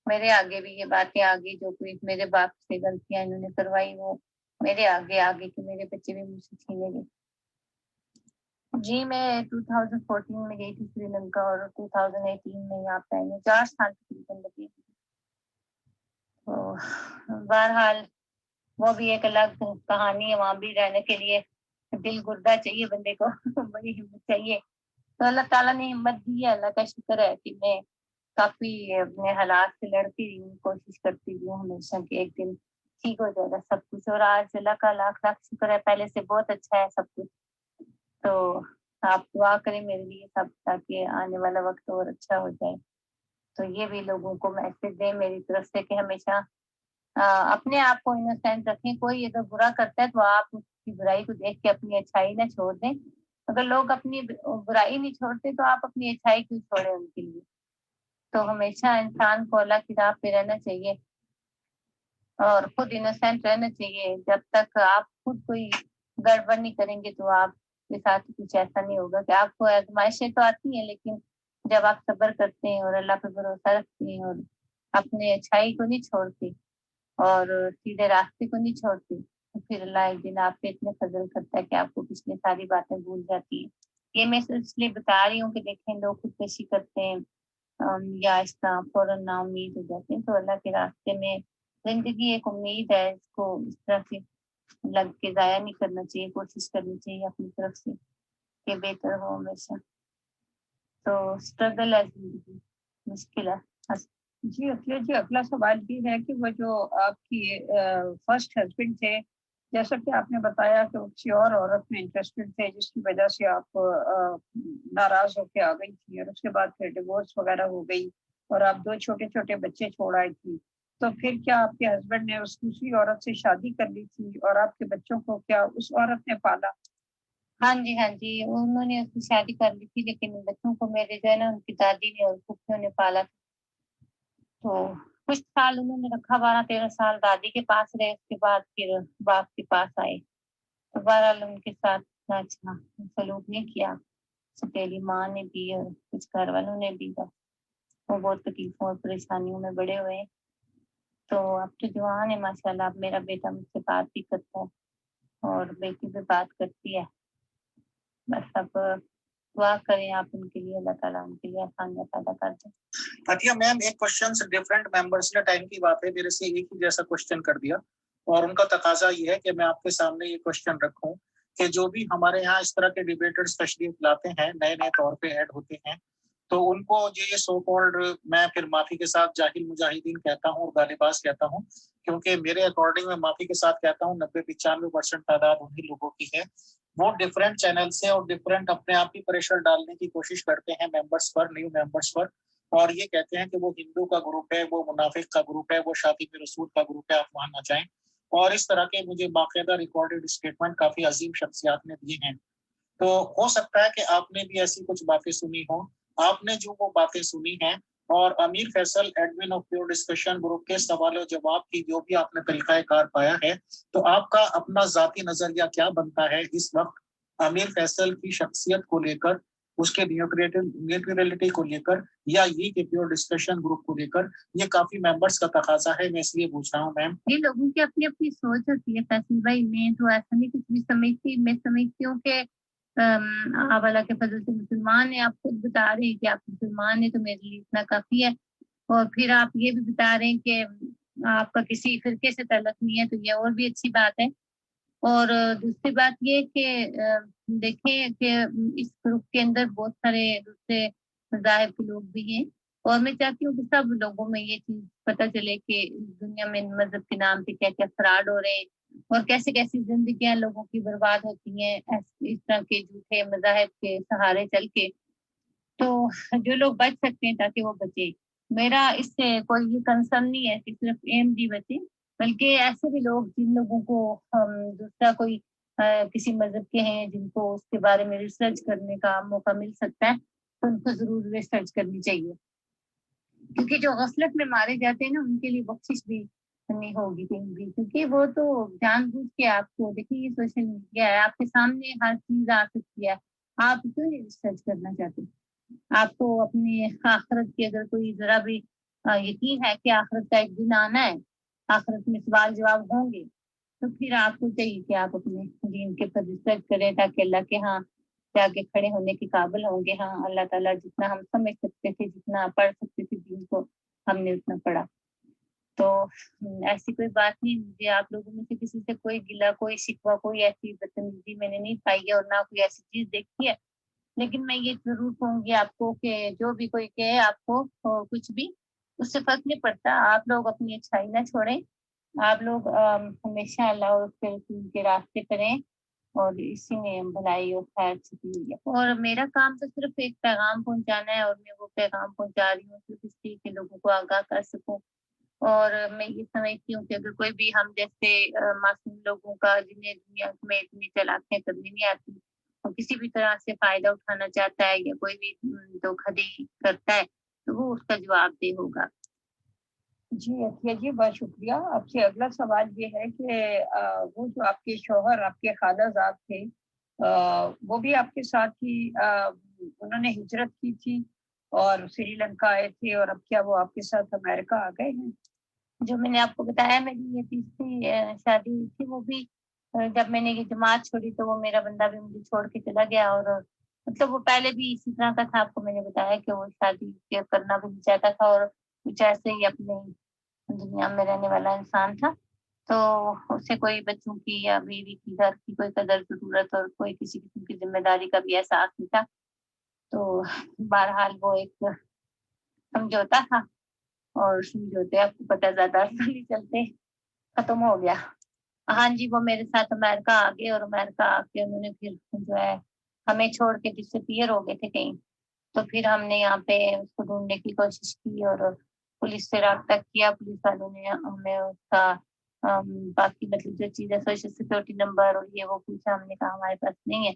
میرے آگے بھی یہ باتیں آ گئی، جو کوئی میرے باپ سے غلطیاں انہوں نے کروائی وہ میرے آگے آ گئی کہ میرے بچے بھی مجھ سے چھینے گئے۔ جی میں 2014 میں گئی تھی سری لنکا، اور 2018 میں یہاں پہ آئی ہوں، 4 سال تقریباً لگے۔ تو بہرحال وہ بھی ایک الگ کہانی ہے، وہاں بھی رہنے کے لیے دل گردہ چاہیے بندے کو، بڑی ہمت چاہیے۔ تو اللہ تعالیٰ نے ہمت دی ہے، اللہ کا شکر ہے کہ میں کافی اپنے حالات سے لڑتی رہی ہوں، کوشش کرتی رہی ہوں ہمیشہ کہ ایک دن ٹھیک ہو جائے گا سب کچھ، اور آج اللہ کا لاکھ لاکھ شکر ہے پہلے سے بہت اچھا ہے سب کچھ۔ تو آپ دعا کریں میرے لیے سب تاکہ آنے والا وقت اور اچھا ہو جائے۔ تو یہ بھی لوگوں کو میسج دیں میری طرف سے کہ ہمیشہ اپنے آپ کو انوسینٹ رکھیں، کوئی اگر برا کرتا ہے تو آپ اس کی برائی کو دیکھ کے اپنی اچھائی نہ چھوڑ دیں، اگر لوگ اپنی برائی نہیں چھوڑتے تو آپ اپنی اچھائی کیوں چھوڑیں ان کے لیے۔ تو ہمیشہ انسان کو اللہ کی راہ پہ رہنا چاہیے اور خود انوسینٹ رہنا چاہیے، جب تک آپ خود کوئی گڑبڑ نہیں کریں گے تو آپ کے ساتھ کچھ ایسا نہیں ہوگا کہ آپ کو آزمائشیں تو آتی ہیں، لیکن جب آپ صبر کرتے ہیں اور اللہ پہ بھروسہ رکھتے ہیں اور اپنے اچھائی کو نہیں چھوڑتے اور سیدھے راستے کو نہیں چھوڑتے تو پھر اللہ ایک دن آپ پہ اتنے فضل کرتا ہے کہ آپ کو پچھلی ساری باتیں بھول جاتی ہیں۔ یہ میں اس لیے بتا رہی ہوں کہ دیکھیں لوگ خودکشی کرتے ہیں یا اس طرح فوراً نا امید ہو جاتے ہیں، تو اللہ کے راستے میں زندگی ایک امید ہے، اس کو اس طرح سے لگ کے ضائع نہیں کرنا چاہیے، کوشش کرنی چاہیے اپنی طرف سے کہ بہتر ہو ہمیشہ۔ تو اسٹرگل ہے زندگی، مشکل ہے۔ جی عطیہ جی، اگلا سوال یہ ہے کہ وہ جو آپ کی فرسٹ ہسبینڈ تھے، جیسا کہ آپ نے بتایا کہ وہ کسی اور عورت میں انٹرسٹڈ تھے جس کی وجہ سے آپ ناراض ہو کے آ گئی تھی، اور اس کے بعد پھر ڈیورس وغیرہ ہو گئی اور آپ 2 چھوٹے چھوٹے بچے چھوڑ آئی تھی، تو پھر کیا آپ کے ہسبینڈ نے اس دوسری عورت سے شادی کر لی تھی، اور آپ کے بچوں کو کیا اس عورت نے پالا؟ ہاں جی انہوں نے اس کی شادی کر لی تھی، لیکن بچوں کو میرے جو ہے نا ان کی دادی نے اور پھوپھیوں نے پالا تھا۔ تو کچھ سال انہوں نے رکھا، 12-13 سال دادی کے پاس رہے، اس کے بعد پھر باپ کے پاس آئے۔ تو بہرحال ان کے ساتھ اچھا سلوک نہیں کیا، سپیلی ماں نے بھی اور کچھ گھر والوں نے بھی۔ وہ بہت تکلیفوں اور پریشانیوں میں بڑے ہوئے ہیں. تو اب تو جوان ہے ماشاء اللہ. اب میرا بیٹا مجھ سے بات بھی کرتا ہے اور بیٹی بھی بات کرتی ہے. بس اب دعا کریں آپ ان کے لیے, اللہ تعالیٰ ان کے لیے آسانیاں پیدا کر دیں. عطیہ میم, ایک کوشچن ڈفرینٹ ممبرس نے, ٹائم کی بات ہے, میرے سے ایک ہی جیسا کوشچن کر دیا اور ان کا تقاضا یہ ہے کہ میں آپ کے سامنے یہ کوشچن رکھوں کہ جو بھی ہمارے یہاں اس طرح کے ڈیبیٹرز تشریف لاتے ہیں, نئے نئے طور پہ ایڈ ہوتے ہیں, تو ان کو یہ سو کالڈ, میں پھر معافی کے ساتھ جاہل مجاہدین کہتا ہوں اور گالباز کہتا ہوں, کیونکہ میرے اکارڈنگ میں معافی کے ساتھ کہتا ہوں 90-95% تعداد انہی لوگوں کی ہے. وہ ڈفرینٹ چینل سے اور ڈفرینٹ اپنے آپ کی پریشر ڈالنے کی کوشش کرتے ہیں ممبرس پر, نیو ممبرس پر, اور یہ کہتے ہیں کہ وہ ہندو کا گروپ ہے, وہ منافق کا گروپ ہے, وہ شاطب رسول کا گروپ ہے, آپ وہاں نہ جائیں. اور اس طرح کے مجھے باقاعدہ ریکارڈڈ اسٹیٹمنٹ کافی عظیم شخصیات نے دیے ہیں. تو ہو سکتا ہے کہ آپ نے بھی ایسی کچھ باتیں سنی ہوں. آپ نے جو وہ باتیں سنی ہیں اور Amir Faisal admin of pure discussion group کے سوال و جواب کی جو بھی آپ نے طریقہ کار پایا ہے, تو آپ کا اپنا ذاتی نظریہ کیا بنتا ہے اس وقت امیر فیصل کی شخصیت کو لے کر, اس کے نیوٹرلٹی کو لے کر, یا یہ کہ پیور ڈسکشن گروپ کو لے کر؟ یہ کافی ممبرس کا تقاضا ہے, میں اس لیے پوچھ رہا ہوں میم. یہ لوگوں کی اپنی اپنی سوچ ہوتی ہے فیصل بھائی. میں تو ایسا نہیں کچھ بھی سمجھتی. میں سمجھتی ہوں کہ آپ اللہ کے فضل سے مسلمان ہیں. آپ خود بتا رہے ہیں کہ آپ مسلمان ہیں, تو میرے لیے اتنا کافی ہے. اور پھر آپ یہ بھی بتا رہے ہیں کہ آپ کا کسی فرقے سے تعلق نہیں ہے, تو یہ اور بھی اچھی بات ہے. اور دوسری بات یہ کہ دیکھیں کہ اس گروپ کے اندر بہت سارے دوسرے مذاہب کے لوگ بھی ہیں, اور میں چاہتی ہوں کہ سب لوگوں میں یہ چیز پتہ چلے کہ دنیا میں مذہب کے نام پہ کیا کیا فراڈ ہو رہے ہیں اور کیسے کیسی زندگیاں لوگوں کی برباد ہوتی ہیں اس طرح کے جھوٹے مذاہب کے سہارے چل کے. تو جو لوگ بچ سکتے ہیں تاکہ وہ بچے. میرا اس سے کوئی یہ کنسرن نہیں ہے کہ صرف ایم ڈی بچے, بلکہ ایسے بھی لوگ جن لوگوں کو دوسرا کوئی کسی مذہب کے ہیں, جن کو اس کے بارے میں ریسرچ کرنے کا موقع مل سکتا ہے, تو ان کو ضرور ریسرچ کرنی چاہیے. کیونکہ جو غفلت میں مارے جاتے ہیں نا, ان کے لیے بخشش بھی نہیں ہوگی کہیں بھی, کیونکہ وہ تو جان بوجھ کے آپ کو, دیکھیے یہ سوشل میڈیا ہے, آپ کے سامنے ہر چیز آ سکتی ہے, آپ کیوں نہیں ریسرچ کرنا چاہتے؟ آپ کو اپنی آخرت کی اگر کوئی ذرا بھی یقین ہے کہ آخرت کا ایک دن آنا ہے, آخرت میں سوال جواب ہوں گے, تو پھر آپ کو چاہیے کہ آپ اپنے دین کے پر ریسرچ کریں, تاکہ اللہ کے ہاں جا کے کھڑے ہونے کے قابل ہوں گے. ہاں اللہ تعالیٰ جتنا ہم سمجھ سکتے تھے, جتنا پڑھ سکتے تھے دین کو, ہم نے اتنا پڑھا. تو ایسی کوئی بات نہیں. مجھے آپ لوگوں میں سے کسی سے کوئی گلا, کوئی شکوہ, کوئی ایسی بدتمیزی میں نے نہیں پائی ہے, اور نہ کوئی ایسی چیز دیکھی ہے. لیکن میں یہ ضرور کہوں گی آپ کو کہ جو بھی کوئی کہے آپ کو کچھ بھی, اس سے فرق نہیں پڑتا. آپ لوگ اپنی اچھائی نہ چھوڑیں, آپ لوگ ہمیشہ اللہ اور اس کے رسول کے راستے کریں, اور اسی میں بھلائی اور خیر چھپی ہوئی ہے. اور میرا کام تو صرف ایک پیغام پہنچانا ہے, اور میں وہ پیغام پہنچا رہی ہوں صرف اس لیے کہ لوگوں کو آگاہ کر سکوں. اور میں یہ سمجھتی ہوں کہ اگر کوئی بھی ہم جیسے معصوم لوگوں کا, جنہیں دنیا میں اتنی چالاکیاں کرنی نہیں آتی, اور کسی بھی طرح سے فائدہ اٹھانا چاہتا ہے یا کوئی بھی دھوکہ دہی کرتا ہے, تو وہ اس کا جواب دہ ہوگا. جی عطیہ جی, بہت شکریہ. آپ سے اگلا سوال یہ ہے کہ وہ جو آپ کے شوہر, آپ کے خالہ زاد تھے, وہ بھی آپ کے ساتھ ہی انہوں نے ہجرت کی تھی اور سری لنکا آئے تھے, اور اب کیا وہ آپ کے ساتھ امریکہ آ گئے ہیں؟ جو میں نے آپ کو بتایا, میری یہ تیسری شادی ہوئی تھی. وہ بھی جب میں نے یہ جماعت چھوڑی تو وہ میرا بندہ بھی مجھے چھوڑ کے چلا گیا, اور مطلب وہ پہلے بھی اسی طرح کا تھا. آپ کو میں نے بتایا کہ وہ شادی کرنا بھی نہیں چاہتا تھا, اور کچھ ایسے ہی اپنے دنیا میں رہنے والا انسان تھا. تو اسے کوئی بچوں کی یا بیوی کی, گھر کی کوئی قدر ضرورت اور کوئی کسی قسم کی ذمہ داری کا بھی احساس نہیں تھا. تو بہرحال وہ ایک سمجھوتا تھا, اور سمجھوتے آپ کو پتہ زیادہ عرصہ نہیں چلتے, ختم ہو گیا. ہاں جی, وہ میرے ساتھ امریکہ آ گئے, اور امریکہ آ کے انہوں نے پھر جو ہے ہمیں چھوڑ کے ڈسپیئر ہو گئے تھے کہیں. تو پھر ہم نے یہاں پہ اس کو ڈھونڈنے کی کوشش کی, اور پولیس سے رابطہ کیا. پولیس والوں نے ہمیں اس کا باقی مطلب جو چیزیں, سوشل سیکورٹی نمبر اور یہ وہ پوچھا. ہم نے کہا ہمارے پاس نہیں ہے,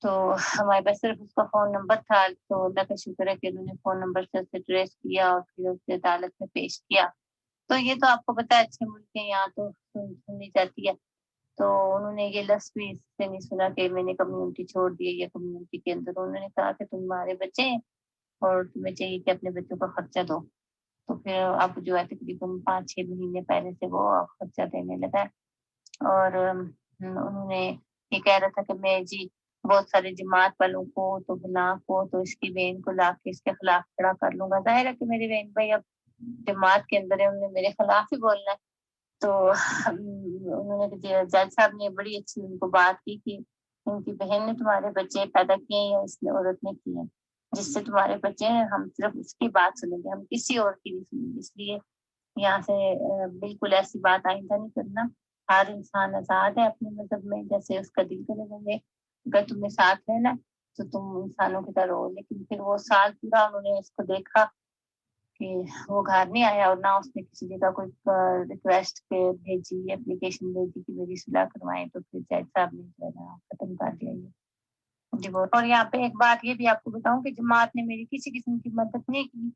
تو ہمارے پاس صرف اس کا فون نمبر تھا. تو اللہ کا شکر ہے کہ انہوں نے فون نمبر سے اسے ٹریس کیا اور پھر اسے عدالت میں پیش کیا. تو یہ تو آپ کو پتا ہے اچھے ملک ہیں, یہاں تو سننی جاتی ہے. تو انہوں نے یہ لفظ بھی اس سے نہیں سنا کہ میں نے کمیونٹی چھوڑ دی ہے, یا کمیونٹی کے اندر. انہوں نے کہا کہ تمہارے بچے ہیں, اور تمہیں چاہیے کہ اپنے بچوں کا خرچہ دو. تو پھر اب جو ہے تقریباً 5-6 مہینے پہلے سے وہ خرچہ دینے لگا ہے. اور انہوں نے یہ کہہ رہا تھا کہ میں جی بہت سارے جماعت والوں کو تو فلاں کو تو اس کی بہن کو لا کے اس کے خلاف کھڑا کر لوں گا. ظاہر ہے کہ میری بہن بھائی اب جماعت کے اندر ہے, انہوں نے میرے خلاف ہی بولنا ہے. تو انہوں نے جج صاحب نے بڑی اچھی ان کو بات کی کہ ان کی بہن نے تمہارے بچے پیدا کیے ہیں یا اس عورت نے کیے ہیں, جس سے تمہارے بچے ہیں ہم صرف اس کی بات سنیں گے, ہم کسی اور کی نہیں سنیں گے. اس لیے یہاں سے بالکل ایسی بات آئندہ نہیں کرنا. ہر انسان آزاد ہے اپنے مذہب میں, جیسے اس کا دل کرے گا. اگر تمہیں ساتھ رہنا تو تم انسانوں کی طرح ہو. لیکن پھر وہ سال پورا انہوں نے اس کو دیکھا کہ وہ گھر نہیں آیا, اور نہ اس نے کسی جگہ کوئی ریکویسٹ بھیجی, اپلیکیشن بھیجی کہ میری صلاح کروائیں. تو پھر جج صاحب نے جو ہے نا ختم کر دیا یہ ڈیورس. اور یہاں پہ ایک بات یہ بھی آپ کو بتاؤں کہ جماعت نے میری کسی قسم کی مدد نہیں کی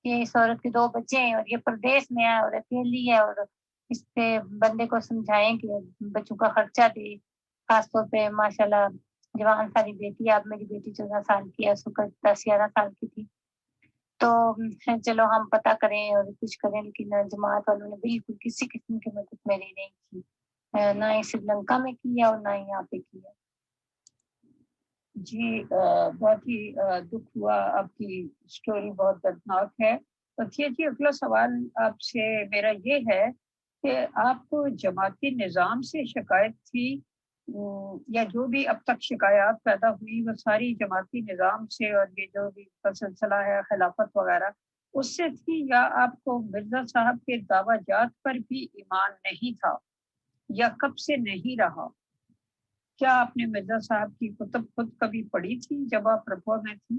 کہ اس عورت کے 2 بچے ہیں اور یہ پردیش میں ہے اور اکیلی ہے, اور اس پہ بندے کو سمجھائیں کہ بچوں کا خرچہ دے. خاص طور پہ ماشاءاللہ جوان ساری بیٹی ہے, اب میری بیٹی 14 سال کی ہے, اس وقت 10-11 سال کی تھی. تو چلو ہم پتہ کریں اور کچھ کریں, لیکن جماعت والوں نے بالکل کسی قسم کی مدد میری نہیں کی, نہ ہی سری لنکا میں کی ہے اور نہ ہی یہاں پہ کی ہے. جی بہت ہی دکھ ہوا, آپ کی سٹوری بہت دردناک ہے. جی اگلا سوال آپ سے میرا یہ ہے کہ آپ کو جماعتی نظام سے شکایت تھی یا جو بھی اب تک شکایات پیدا ہوئی وہ ساری جماعتی نظام سے, اور یہ جو بھی سلسلہ ہے خلافت وغیرہ اس سے تھی, یا آپ کو مرزا صاحب کے دعویٰ جات پر بھی ایمان نہیں تھا, یا کب سے نہیں رہا؟ کیا آپ نے مرزا صاحب کی کتب خود کبھی پڑھی تھی جب آپ رپور میں تھی؟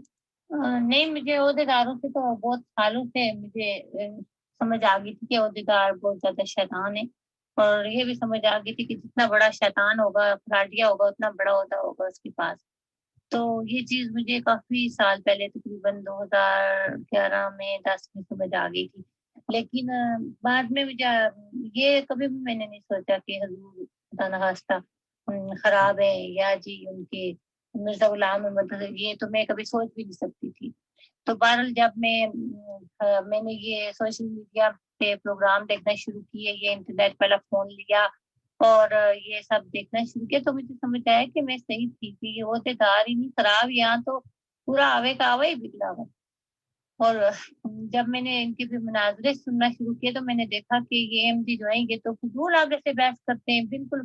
نہیں, مجھے عہدیداروں سے تو بہت سالوں سے مجھے سمجھ آ گئی تھی کہ عہدیدار بہت زیادہ شیطان ہے, اور یہ بھی سمجھ آ گئی تھی کہ جتنا بڑا شیطان ہوگا, فراڈیا ہوگا, اتنا بڑا عہدہ ہوگا اس کے پاس. تو یہ چیز مجھے کافی سال پہلے تقریباً 2011 میں 10 میں سمجھ آ گئی تھی. لیکن بعد میں مجھے یہ کبھی بھی میں نے نہیں سوچا کہ حضور خدا نخواستہ خراب ہے یا جی ان کے مرزا غلام احمد, یہ تو میں کبھی سوچ بھی نہیں سکتی تھی. تو بہرحال جب میں نے یہ سوشل میڈیا پہ پروگرام دیکھنا شروع کیے, یہ انٹرنیٹ والا فون لیا اور یہ سب دیکھنا شروع کیا, تو مجھے سمجھ آیا کہ میں صحیح تھی کہ یہ عہدیدار ہی نہیں خراب, یہاں تو پورا آوے کا آوا ہی بگڑا ہوا. اور جب میں نے ان کے بھی مناظرے سننا شروع کیے تو میں نے دیکھا کہ یہ ایم ڈی جو ہیں یہ تو فضول آگے سے بحث کرتے ہیں, بالکل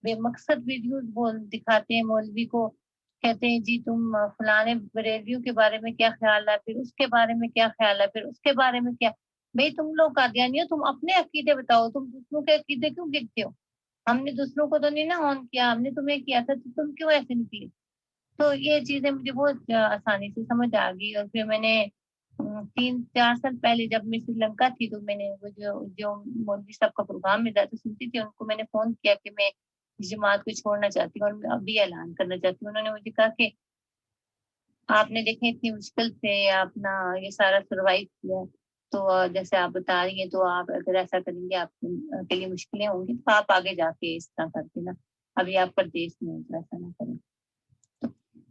بے مقصد ویڈیوز دکھاتے ہیں مولوی کو, کہتے ہیں جی تم فلانے بریلویوں کے بارے میں کیا خیال ہے, پھر اس کے بارے میں کیا خیال ہے, پھر اس کے بارے میں کیا. بھئی تم لوگ قادیانی ہو, تم اپنے عقیدے بتاؤ, تم دوسروں کے عقیدے کیوں گرتے ہو؟ ہم نے دوسروں کو تو نہیں نا آن کیا, ہم نے تمہیں کیا تھا, تو تم کیوں ایسے نہیں کیے؟ تو یہ چیزیں مجھے بہت آسانی سے سمجھ آ گئی. اور پھر میں نے 3-4 سال پہلے جب میں سری لنکا تھی تو میں نے وہ جو مولوی صاحب کا پروگرام میں زیادہ سنتی تھی, ان کو میں نے فون کیا کہ میں جماعت کو چھوڑنا چاہتی ہوں اور میں ابھی اعلان کرنا چاہتی ہوں. انہوں نے مجھے کہا کہ آپ نے دیکھیں اتنی مشکل سے اپنا یہ سارا سروائیو کیا, تو جیسے آپ بتا رہی ہیں, تو آپ اگر ایسا کریں گے آپ کے لیے مشکلیں ہوں گی, تو آپ آگے جا کے اس طرح کرتے نا, ابھی آپ پردیش میں ایسا نہ کریں.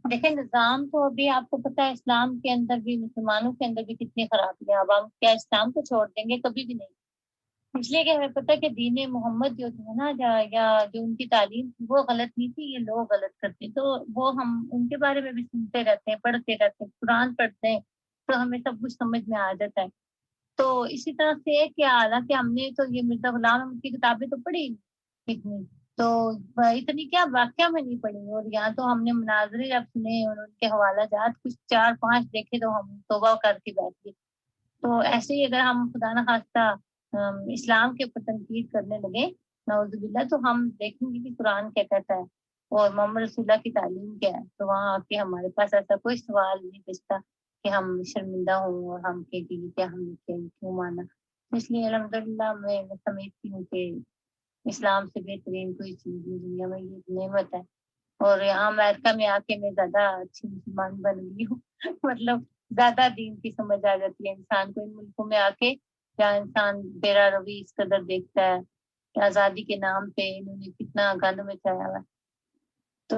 دیکھیں نظام تو ابھی آپ کو پتا ہے اسلام کے اندر بھی, مسلمانوں کے اندر بھی کتنی خرابی ہے. اب ہم کیا اسلام کو چھوڑ دیں گے؟ کبھی بھی نہیں. اس لیے کہ ہمیں پتا کہ دین محمد جو تھا نا, یا جو ان کی تعلیم تھی وہ غلط نہیں تھی, یہ لوگ غلط کرتے. تو وہ ہم ان کے بارے میں بھی سنتے رہتے ہیں, پڑھتے رہتے ہیں, قرآن پڑھتے ہیں, تو ہمیں سب کچھ سمجھ میں آ جاتا ہے. تو اسی طرح سے کیا حالانکہ ہم نے تو یہ مرزا غلام احمد کی کتابیں تو پڑھی اتنی, تو اتنی کیا واقعہ میں نہیں پڑھی. اور یہاں تو ہم نے مناظرے جب سنے اور ان کے حوالہ جات کچھ 4-5 دیکھے تو ہم توبہ کر کے بیٹھ گئے. تو ایسے ہی اگر ہم خدا نخواستہ اسلام کے اوپر تنقید کرنے لگے نعوذ باللہ, تو ہم دیکھیں گے کہ قرآن کیا کہتا ہے اور محمد رسول اللہ کی تعلیم کیا ہے. تو وہاں آ کے ہمارے پاس ایسا کوئی سوال نہیں بچتا کہ ہم شرمندہ ہوں اور ہم کہ کیا ہم نے کیوں مانا. اس لیے الحمدللہ میں سمجھتی ہوں کہ اسلام سے بہترین کوئی چیز نہیں دنیا میں, یہ نعمت ہے. اور یہاں امریکہ میں آ کے میں زیادہ اچھی مسلمان بن گئی ہوں. مطلب زیادہ دین کی سمجھ آ جاتی ہے انسان کو ان ملکوں میں آ کے, کیا انسان بیرا روی اس قدر دیکھتا ہے کہ آزادی کے نام پہ انہوں نے کتنا گند مچایا ہوا ہے. تو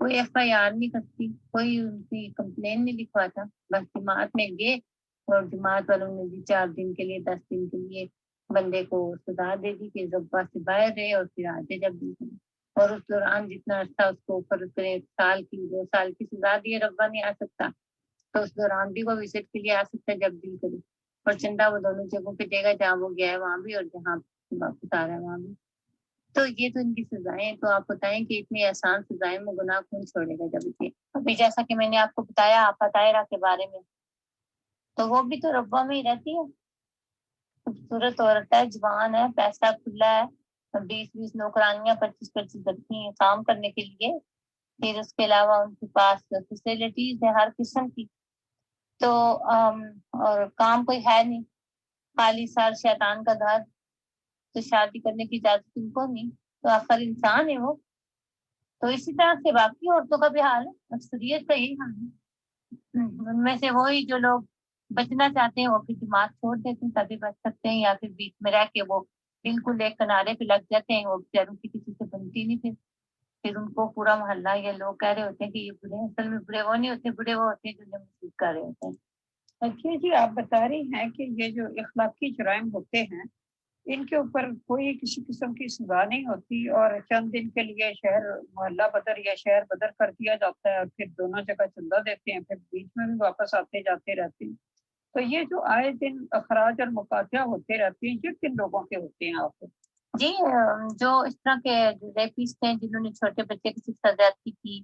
کوئی FIR نہیں کرتی, کوئی ان کی کمپلین نہیں لکھواتا, بس جماعت میں گئے اور جماعت والوں نے بھی 4 دن کے لیے 10 دن کے لیے بندے کو سزا دے دی کہ ربا سے باہر رہے اور پھر آتے جب دل کرے. اور اس دوران جتنا عرصہ اس کو اوپر کرے, 1 سال کی 2 سال کی سزا دیے, ربا نہیں آ سکتا, تو اس دوران بھی وہ وزٹ کے لیے آ سکتا ہے جب دل کرے. اور چندہ وہ دونوں جگہوں پہ دے گا, جہاں وہ گیا ہے وہاں بھی اور جہاں واپس آ رہا ہے وہاں بھی. تو یہ تو ان کی سزائیں. تو آپ بتائیں کہ اتنی آسان سزائیں میں گناہ کون چھوڑے گا جب کہ ابھی جیسا کہ میں نے آپ کو بتایا آپا طاہرہ کے بارے میں, تو وہ بھی تو ربا میں ہی رہتی ہے, خوبصورت عورت ہے, جوان ہے, پیسہ کھلا ہے, 20 نوکرانیاں 25 رکھی ہیں کام کرنے کے لیے. پھر اس کے علاوہ ان کے پاس فیسلٹیز ہے ہر قسم کی. تو اور کام کوئی ہے نہیں, خالی سار شیطان کا گھر, تو شادی کرنے کی اجازت ان کو نہیں, تو آخر انسان ہے وہ. تو اسی طرح سے باقی عورتوں کا بھی حال ہے, اکثریت کا یہی حال ہے. ان میں سے وہی جو لوگ بچنا چاہتے ہیں وہ پھر جماعت چھوڑ دیتے ہیں تبھی بچ سکتے ہیں, یا پھر بیچ میں رہ کے وہ بالکل ایک کنارے پہ لگ جاتے ہیں, وہ بیچاروں کی کسی سے بنتی نہیں. پھر ان کو پورا محلہ یا لوگ کہہ رہے ہوتے ہیں کہ یہ برے ہیں, اصل میں برے وہ نہیں ہوتے, برے وہ ہوتے ہیں جو محسوس کر رہے ہوتے ہیں. اچھا جی, آپ بتا رہی ہیں کہ یہ جو اخلاقی جرائم ہوتے ہیں ان کے اوپر کوئی کسی قسم کی سزا نہیں ہوتی, اور چند دن کے لیے شہر محلہ بدر یا شہر بدر کر دیا جاتا ہے, اور پھر دونوں جگہ چندہ دیتے ہیں, پھر بیچ میں بھی واپس آتے جاتے رہتے ہیں. تو یہ جو آئے دن اخراج اور مقاطعہ ہوتے رہتے ہیں, یہ کن لوگوں کے ہوتے ہیں آپ کو؟ جی, جو اس طرح کے ریپسٹ ہیں جنہوں نے چھوٹے بچے کی ساتھ زیادتی کی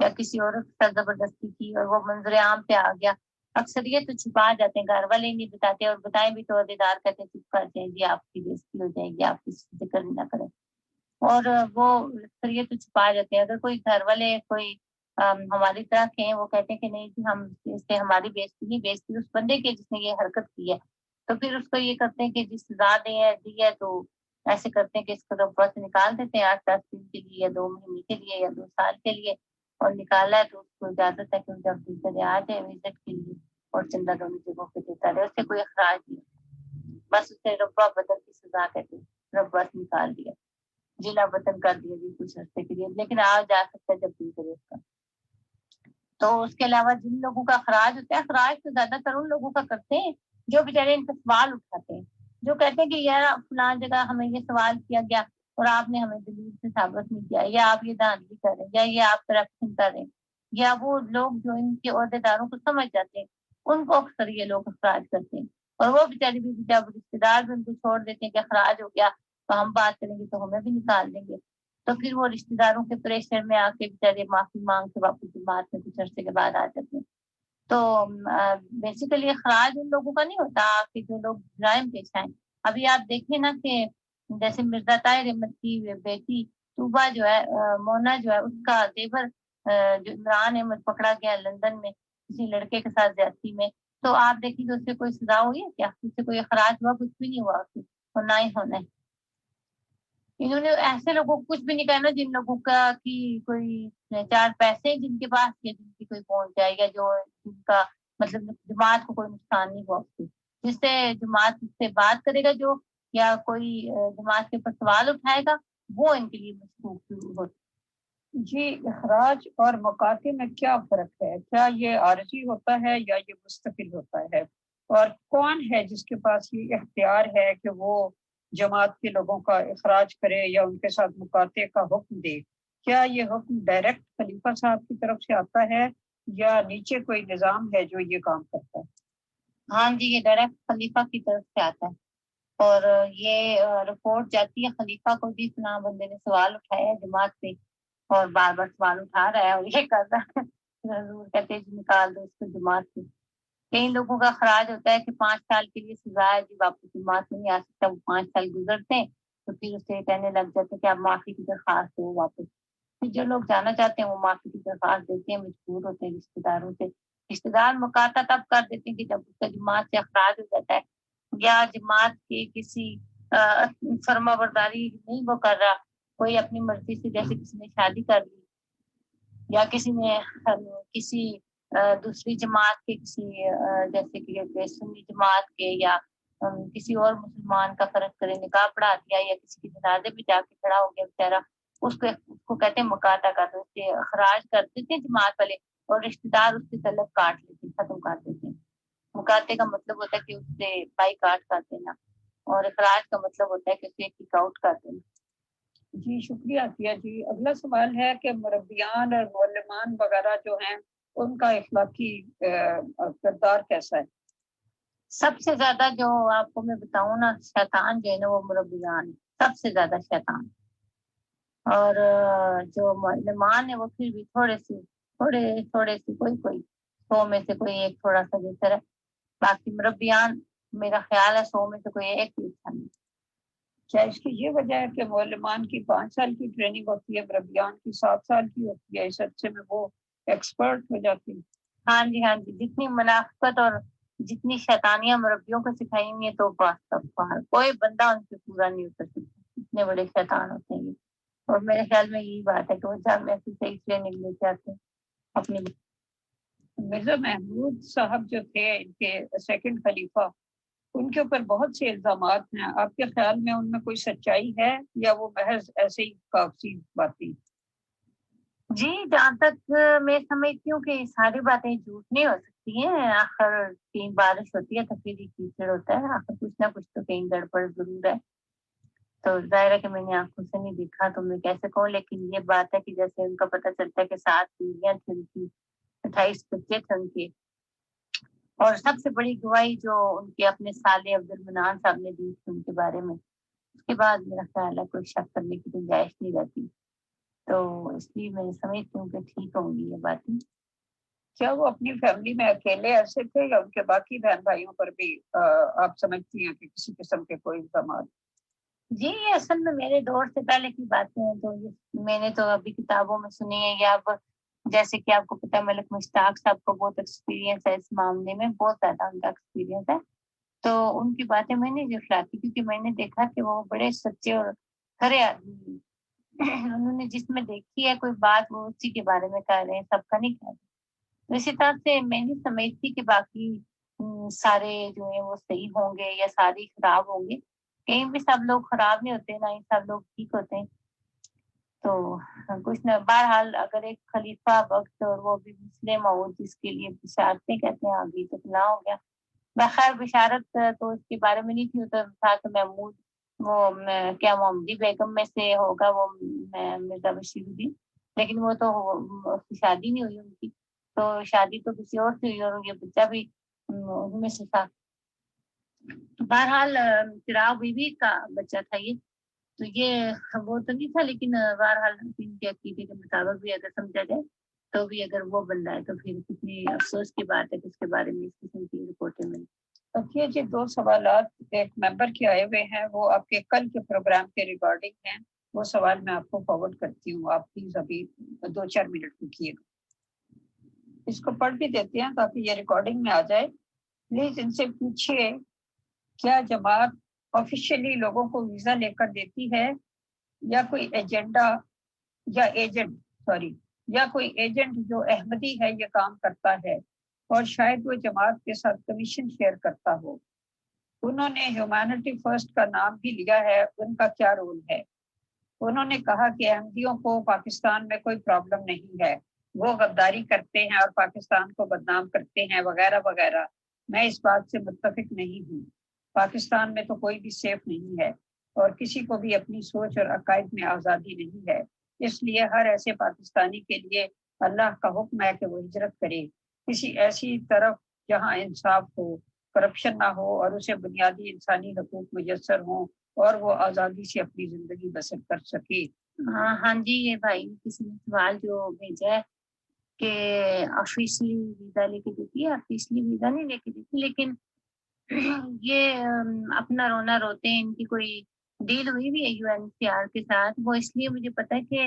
یا کسی اور کے ساتھ زبردستی کی اور وہ منظر عام پہ آ گیا, اکثریت تو چھپا جاتے ہیں, گھر والے نہیں بتاتے, اور بتائیں بھی تو عہدیدار کہتے ہیں چپ کر جائیں جی, آپ کی بےزتی ہو جائے گی, آپ کسی ذکر نہ کریں. اور وہ اکثریت تو چھپا جاتے ہیں. اگر کوئی گھر والے کوئی ہماری طرح کے ہیں, وہ کہتے ہیں کہ نہیں جی ہم اس سے ہماری بےزتی نہیں, بےزتی اس بندے کی جس نے یہ حرکت کی ہے, تو پھر اس کو یہ کرتے ہیں کہ جس سزا دی ہے تو ایسے کرتے ہیں کہ اس کو ربا سے نکال دیتے ہیں 8-10 دن کے لیے یا 2 مہینے کے لیے یا 2 سال کے لیے, اور نکالا ہے تو اس کو اجازت ہے کہ جب دل آ جائے وزٹ کے لیے اور چندہ دونوں جگہوں پہ دیتا رہے, اس سے کوئی اخراج نہیں, بس اسے ربا بدل کی سزا کہتے ہیں, ربا سے نکال دیا, جلا وطن کر دیا جی کچھ عرصے کے لیے, لیکن آ جا سکتا ہے جب دل کرے اس کا. تو اس کے علاوہ جن لوگوں کا اخراج ہوتا ہے, اخراج تو زیادہ تر ان لوگوں کا کرتے ہیں جو بیچارے ان کا سوال اٹھاتے ہیں, جو کہتے ہیں کہ یار فلاں جگہ ہمیں یہ سوال کیا گیا اور آپ نے ہمیں دلیل سے ثابت نہیں کیا, یا آپ یہ دھاندلی کر رہے ہیں, یا یہ آپ کرپشن کر رہے ہیں, یا وہ لوگ جو ان کے عہدیداروں کو سمجھ جاتے ہیں ان کو اکثر یہ لوگ اخراج کرتے ہیں, اور وہ بیچارے بھی جب رشتے دار بھی ان کو چھوڑ دیتے ہیں کہ اخراج ہو گیا تو ہم بات کریں گے تو ہمیں بھی نکال دیں گے, تو پھر وہ رشتے داروں کے پریشر میں آ کے بیچارے معافی مانگ کے واپس جماعت میں کچھ عرصے کے بعد آ جاتے ہیں. تو بیسیکلی اخراج ان لوگوں کا نہیں ہوتا کہ جو لوگ جرائم پیش آئیں. ابھی آپ دیکھیں نا کہ جیسے مرزا طاہر احمد کی بیٹی طوبہ جو ہے, مونا جو ہے, اس کا دیور جو عمران احمد پکڑا گیا لندن میں کسی لڑکے کے ساتھ زیادتی میں, تو آپ دیکھیں کہ اس سے کوئی سزا ہوئی ہے کیا, اس سے کوئی اخراج ہوا, کچھ بھی نہیں ہوا, اور نہ ہی ہونا ہے. انہوں نے ایسے لوگوں کو کچھ بھی نہیں کہنا جن لوگوں کا کی کوئی 4 پیسے جن کے پاس یا جن کی کوئی پہنچ جائے گا, جو جن کا مطلب جماعت کو کوئی نقصان نہیں ہوا, جس سے جماعت سے بات کرے گا جو, یا کوئی جماعت کے اوپر سوال اٹھائے گا, وہ ان کے لیے مشکوک ہوتی. جی, اخراج اور مقاطع میں کیا فرق ہے؟ کیا یہ عارضی ہوتا ہے یا یہ مستقل ہوتا ہے؟ اور کون ہے جس کے پاس یہ اختیار ہے کہ وہ جماعت کے لوگوں کا اخراج کرے یا ان کے ساتھ مقاطع کا حکم دے؟ کیا یہ حکم ڈائریکٹ خلیفہ صاحب کی طرف سے آتا ہے یا نیچے کوئی نظام ہے جو یہ کام کرتا ہے؟ ہاں جی, یہ ڈائریکٹ خلیفہ کی طرف سے آتا ہے, اور یہ رپورٹ جاتی ہے خلیفہ کو بھی, فلاں بندے نے سوال اٹھایا ہے جماعت سے اور بار بار سوال اٹھا رہا ہے اور یہ کر رہا ہے, ضرور کہتے ہیں نکال دو اس کو جماعت سے. کئی لوگوں کا اخراج ہوتا ہے کہ 5 سال کے لیے سزا ہے جی, واپس جماعت میں نہیں آ سکتا, وہ 5 سال گزرتے ہیں تو پھر اسے کہنے لگ جاتے کہ آپ معافی کی درخواست دو واپس. پھر جو لوگ جانا چاہتے ہیں وہ معافی کی درخواست دیتے ہیں, مجبور ہوتے ہیں رشتے داروں سے. رشتے دار مقاطع تب کر دیتے ہیں کہ جب اس کا جماعت سے اخراج ہو جاتا ہے, یا جماعت کے کسی فرما برداری نہیں وہ کر رہا, کوئی اپنی مرضی سے, جیسے کسی نے شادی کر لی یا کسی نے کسی دوسری جماعت کے کسی جیسے کہ سنی جماعت کے یا کسی اور مسلمان کا فرق کرے نکاح پڑھا دیا, یا کسی کے جنازے بھی جا کے کھڑا ہو گیا بیچارہ, اس کو کو کہتے ہیں مقاطع کا، تو اسے اخراج کر دیتے ہیں جماعت والے، اور رشتے دار اس سے تعلق کاٹ لیتے ہیں، ختم کر دیتے ہیں۔ مقاطع کا مطلب ہوتا ہے کہ اس سے بائی کاٹ کر دینا، اور اخراج کا مطلب ہوتا ہے کہ اسے کک آؤٹ کر دینا۔ جی شکریہ عطیہ جی۔ اگلا سوال ہے کہ مربیان اور معلمان وغیرہ جو ہیں ان کا اخلاقی کردار کیسا ہے؟ سب سے زیادہ جو آپ کو میں بتاؤں نا، شیطان جو ہے نا وہ مربیان، سب سے زیادہ شیطان، اور جو معلمان ہے وہ پھر بھی تھوڑے سے کوئی 100 میں سے کوئی ایک تھوڑا سا بہتر ہے، باقی مربیان میرا خیال ہے 100 میں سے کوئی ایک بھی اچھا نہیں۔ کیا اس کی یہ وجہ ہے کہ معلمان کی 5 سال کی ٹریننگ ہوتی ہے، مربیان کی 7 سال کی ہوتی ہے، اس عرصے میں وہ ایکسپرٹ ہو جاتی ہیں؟ ہاں جی ہاں جی، جتنی منافقت اور جتنی شیطانیاں مربیوں کو سکھائیں گے تو کوئی بندہ ان سے پورا نہیں اتر سکتا، اتنے بڑے شیطان ہوتے ہیں یہ۔ اور میرے خیال میں یہی بات ہے کہ وہ جب ایسی صحیح ٹریننگ لے کے آتے ہیں اپنی۔ مرزا محمود صاحب جو تھے ان کے سیکنڈ خلیفہ، ان کے اوپر بہت سے الزامات ہیں، آپ کے خیال میں ان میں کوئی سچائی ہے یا وہ محض ایسے ہی کاغذی باتیں؟ جی جہاں تک میں سمجھتی ہوں کہ ساری باتیں جھوٹ نہیں ہو سکتی ہیں، آخر کہیں بارش ہوتی ہے تو پھر ہی کیچڑ ہوتا ہے، آخر کچھ نہ کچھ تو کہیں گڑبڑ ضرور ہے۔ تو ظاہر ہے کہ میں نے آنکھوں سے نہیں دیکھا تو میں کیسے کہوں، لیکن یہ بات ہے کہ جیسے ان کا پتہ چلتا ہے کہ 7 بیویاں تھیں ان کی، 28 بچے تھے ان کے، اور سب سے بڑی گواہی جو ان کے اپنے سالے عبد المنان صاحب نے دی تھی ان کے بارے میں، اس کے بعد میرا خیال ہے کوئی شک کرنے کی گنجائش نہیں رہتی، تو اس لیے میں سمجھتی ہوں کہ ٹھیک ہوں گی یہ باتیں۔ کیا وہ اپنی فیملی میں اکیلے ایسے تھے یا ان کے باقی بہن بھائیوں پر بھی آپ سمجھتی ہیں کہ کسی قسم کے کوئی الزامات؟ جی یہ اصل میں میرے دور سے پہلے کی باتیں ہیں، تو میں نے تو ابھی کتابوں میں سنی ہے، یا اب جیسے کہ آپ کو پتا ہے ملک مشتاق صاحب کو بہت ایکسپیرینس ہے اس معاملے میں، بہت زیادہ ان کا ایکسپیرینس ہے، تو ان کی باتیں میں نہیں جھٹلاتی، کیونکہ میں نے دیکھا کہ وہ بڑے سچے اور کھرے آدمی ہیں۔ انہوں نے جس میں دیکھی ہے کوئی بات وہ اسی کے بارے میں کہہ رہے ہیں، سب کا نہیں کہہ رہے۔ تو اسی طرح سے میں نہیں سمجھتی کہ باقی سارے جو ہیں وہ صحیح ہوں گے یا سارے خراب ہوں گے، کہیں بھی سب لوگ خراب نہیں ہوتے، نہ ہی سب لوگ ٹھیک ہوتے ہیں، تو کچھ نہ، بہرحال اگر ایک خلیفہ وقت اور وہ بھی مسلم ہو جس کے لیے بشارتیں کہتے ہیں ابھی تو نہ ہو گیا، بخیر بشارت تو اس کے بارے میں نہیں تھی، تو تھا کہ محمود وہ کیا محمدی بیگم میں سے ہوگا وہ مرزا بشیر الدین، لیکن وہ تو شادی نہیں ہوئی ان کی، تو شادی تو کسی اور سے ہوئی اور یہ بچہ بھی ان میں سے تھا۔ بہرحال چراغ بیوی کا بچہ تھا یہ، تو یہ وہ تو نہیں تھا، لیکن بہرحال ان کے عقیدے کے مطابق بھی اگر سمجھا جائے تو بھی اگر وہ بن رہا ہے تو پھر کتنی افسوس کی بات ہے کہ اس کے بارے میں اس قسم کی رپورٹیں ملی۔ یہ جی 2 سوالات ایک ممبر کے آئے ہوئے ہیں، وہ آپ کے کل کے پروگرام کے ریگارڈنگ ہیں، وہ سوال میں آپ کو فارورڈ کرتی ہوں، آپ پلیز ابھی 2-4 منٹ رکیے گا، اس کو پڑھ بھی دیتے ہیں تاکہ یہ ریکارڈنگ میں آ جائے۔ پلیز ان سے پوچھیے کیا جماعت آفیشیلی لوگوں کو ویزا لے کر دیتی ہے یا کوئی ایجنڈا یا کوئی ایجنٹ جو احمدی ہے یہ کام کرتا ہے، اور شاید وہ جماعت کے ساتھ کمیشن شیئر کرتا ہو۔ انہوں نے ہیومینٹی فرسٹ کا نام بھی لیا ہے، ان کا کیا رول ہے؟ انہوں نے کہا کہ احمدیوں کو پاکستان میں کوئی پرابلم نہیں ہے، وہ غداری کرتے ہیں اور پاکستان کو بدنام کرتے ہیں وغیرہ وغیرہ۔ میں اس بات سے متفق نہیں ہوں، پاکستان میں تو کوئی بھی سیف نہیں ہے اور کسی کو بھی اپنی سوچ اور عقائد میں آزادی نہیں ہے، اس لیے ہر ایسے پاکستانی کے لیے اللہ کا حکم ہے کہ وہ ہجرت کرے کسی ایسی طرف جہاں انصاف ہو، کرپشن نہ ہو اور اسے بنیادی انسانی حقوق میسر ہوں اور وہ آزادی سے اپنی زندگی بسر کر سکے۔ ہاں جی، یہ بھائی کسی نے سوال جو بھیجا ہے کہ آفیشلی ویزا لے کے دیتی ہے، آفیشلی ویزا نہیں لے کے دیتی، لیکن یہ اپنا رونا روتے ہیں، ان کی کوئی ڈیل ہوئی بھی ہے UNHCR کے ساتھ، وہ اس لیے مجھے پتا ہے کہ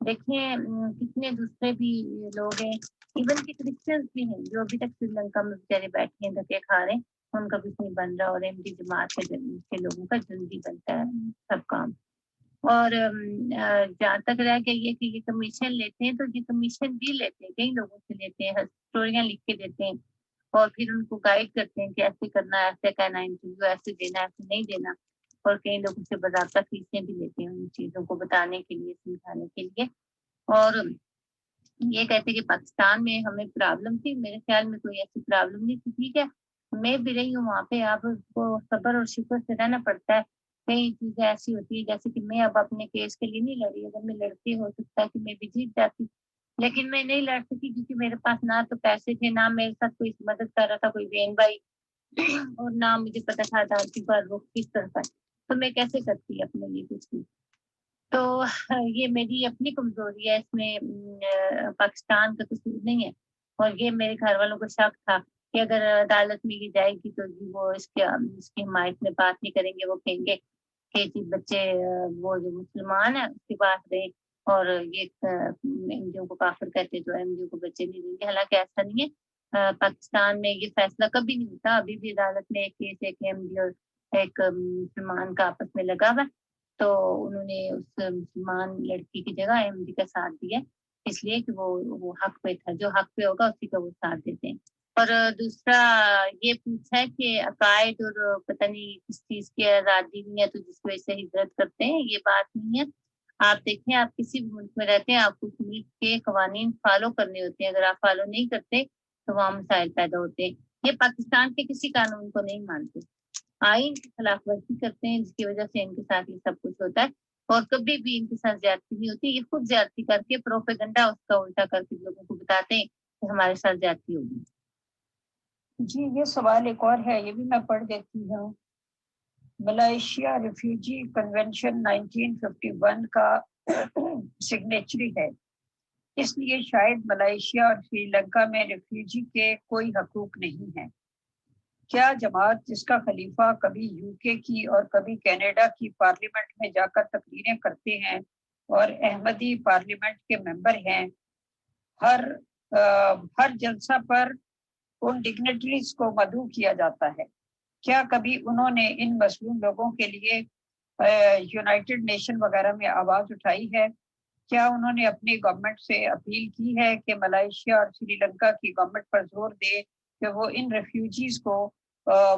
دیکھیں کتنے دوسرے بھی لوگ ہیں، ایون کہ کرسچنس بھی ہیں جو ابھی تک سری لنکا میں بیچارے بیٹھے ہیں دھکے کھا رہے ہیں، ان کا کچھ نہیں بن رہا، اور احمدی جماعت کے لوگوں کا جلدی بنتا ہے سب کام۔ اور جہاں تک رہ گیا یہ کہ یہ کمیشن لیتے ہیں، تو یہ کمیشن بھی لیتے ہیں، کئی لوگوں سے لیتے ہیں، اسٹوریاں لکھ کے دیتے ہیں اور پھر ان کو گائیڈ کرتے ہیں کہ ایسے کرنا، ایسے کہنا، انٹرویو ایسے دینا، ایسے نہیں دینا، اور کئی لوگوں سے باضابطہ فیسیں بھی لیتے ہیں ان چیزوں کو بتانے کے لیے, سمجھانے کے لیے. اور یہ کہتے کہ پاکستان میں ہمیں پرابلم تھی, میرے خیال میں کوئی ایسی پرابلم نہیں تھی. ٹھیک ہے, میں بھی رہی ہوں وہاں پہ, آپ کو صبر اور شکر سے رہنا پڑتا ہے. کئی چیزیں ایسی ہوتی ہے جیسے کہ میں اب اپنے کیس کے لیے نہیں لڑی, اگر میں لڑتی ہو سکتا ہے کہ میں بھی جیت جاتی, لیکن میں نہیں لڑ سکی کیونکہ میرے پاس نہ تو پیسے تھے, نہ میرے ساتھ کوئی مدد کر رہا تھا کوئی بہن بھائی, اور نہ مجھے پتا تھا عدالتی پر رخ کس طرف ہے. تو میں کیسے کرتی اپنے لیے کچھ بھی. تو یہ میری اپنی کمزوری ہے, اس میں پاکستان کا قصور نہیں ہے. اور یہ میرے گھر والوں کو شک تھا کہ اگر عدالت میں یہ جائے گی تو جی وہ اس کی حمایت میں بات نہیں کریں گے, وہ کہیں گے کہ جی بچے وہ جو مسلمان ہے اس کی بات رہے, اور یہ ایم ڈی او کو کافر کہتے تو ایم ڈی او کو بچے نہیں دیں گے. حالانکہ ایسا نہیں ہے, پاکستان میں یہ فیصلہ کبھی نہیں ہوتا. ابھی بھی عدالت میں ایک کیس ہے کہ ایم ڈی او ایک مسلمان کا آپس میں لگا ہوا, تو انہوں نے اس مسلمان لڑکی کی جگہ ایم ڈی کا ساتھ دیا, اس لیے کہ وہ حق پہ تھا, جو حق پہ ہوگا اسی کا وہ ساتھ دیتے ہیں. اور دوسرا یہ پوچھا ہے کہ عقائد اور پتہ نہیں کس چیز کی آزادی نہیں ہے تو جس وجہ سے ہجرت کرتے ہیں, یہ بات نہیں ہے. آپ دیکھیں, آپ کسی بھی ملک میں رہتے ہیں, آپ کو اس ملک کے قوانین فالو کرنے ہوتے ہیں. اگر آپ فالو نہیں کرتے تو وہاں مسائل پیدا ہوتے ہیں. یہ پاکستان کے کسی قانون کو نہیں مانتے, آئین کی خلاف ورزی کرتے ہیں, جس کی وجہ سے ان کے ساتھ یہ سب کچھ ہوتا ہے. اور کبھی بھی ان کے ساتھ زیادتی نہیں ہوتی, یہ خود زیادتی کر کے پروپیگنڈا اس کا الٹا کر کے لوگوں کو بتاتے ہیں کہ ہمارے ساتھ زیادتی ہوگی. جی یہ سوال ایک اور ہے, یہ بھی میں پڑھ دیتی ہوں. ملائیشیا ریفیوجی کنونشن 1951 کا سگنیچری ہے, اس لیے شاید ملائیشیا اور سری لنکا میں ریفیوجی کے کوئی حقوق نہیں ہیں. کیا جماعت جس کا خلیفہ کبھی یو کے کی اور کبھی کینیڈا کی پارلیمنٹ میں جا کر تقریریں کرتے ہیں اور احمدی پارلیمنٹ کے ممبر ہیں, ہر جلسہ پر ان ڈگنیٹریز کو مدعو کیا جاتا ہے, کیا کبھی انہوں نے ان مظلوم لوگوں کے لیے یونائٹڈ نیشن وغیرہ میں آواز اٹھائی ہے؟ کیا انہوں نے اپنی گورنمنٹ سے اپیل کی ہے کہ ملائیشیا اور سری لنکا کی گورنمنٹ پر زور دے کہ وہ ان ریفیوجیز کو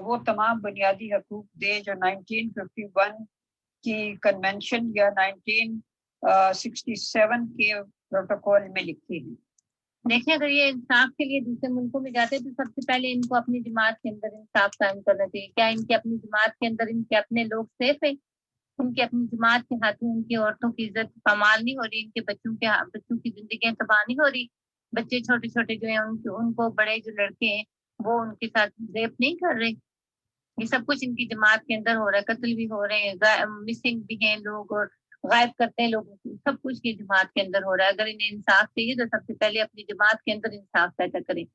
وہ تمام بنیادی حقوق دے جو 1951 کی کنونشن یا 1967 کے پروٹوکول میں لکھے ہیں؟ دیکھیں, اگر یہ انصاف کے لیے دوسرے ملکوں میں جاتے تو سب سے پہلے ان کو اپنی جماعت کے اندر انصاف قائم کرنا چاہیے. کیا ان کے اپنی جماعت کے اندر ان کے اپنے لوگ سیف ہیں؟ ان کے اپنی جماعت کے ہاتھوں ان کی عورتوں کی عزت پامال نہیں ہو رہی, ان کے بچوں کی زندگیاں تباہ نہیں ہو رہی, بچے چھوٹے چھوٹے جو ہیں ان کو بڑے جو لڑکے ہیں وہ ان کے ساتھ ریپ نہیں کر رہے؟ یہ سب کچھ ان کی جماعت کے اندر ہو رہا ہے, قتل بھی ہو رہے ہیں, مسنگ بھی ہیں لوگ, اور غائب کرتے ہیں لوگوں کو, سب کچھ کی جماعت کے اندر ہو رہا ہے. اگر انہیں انصاف چاہیے تو سب سے پہلے اپنی جماعت کے اندر انصاف پیدا کریں.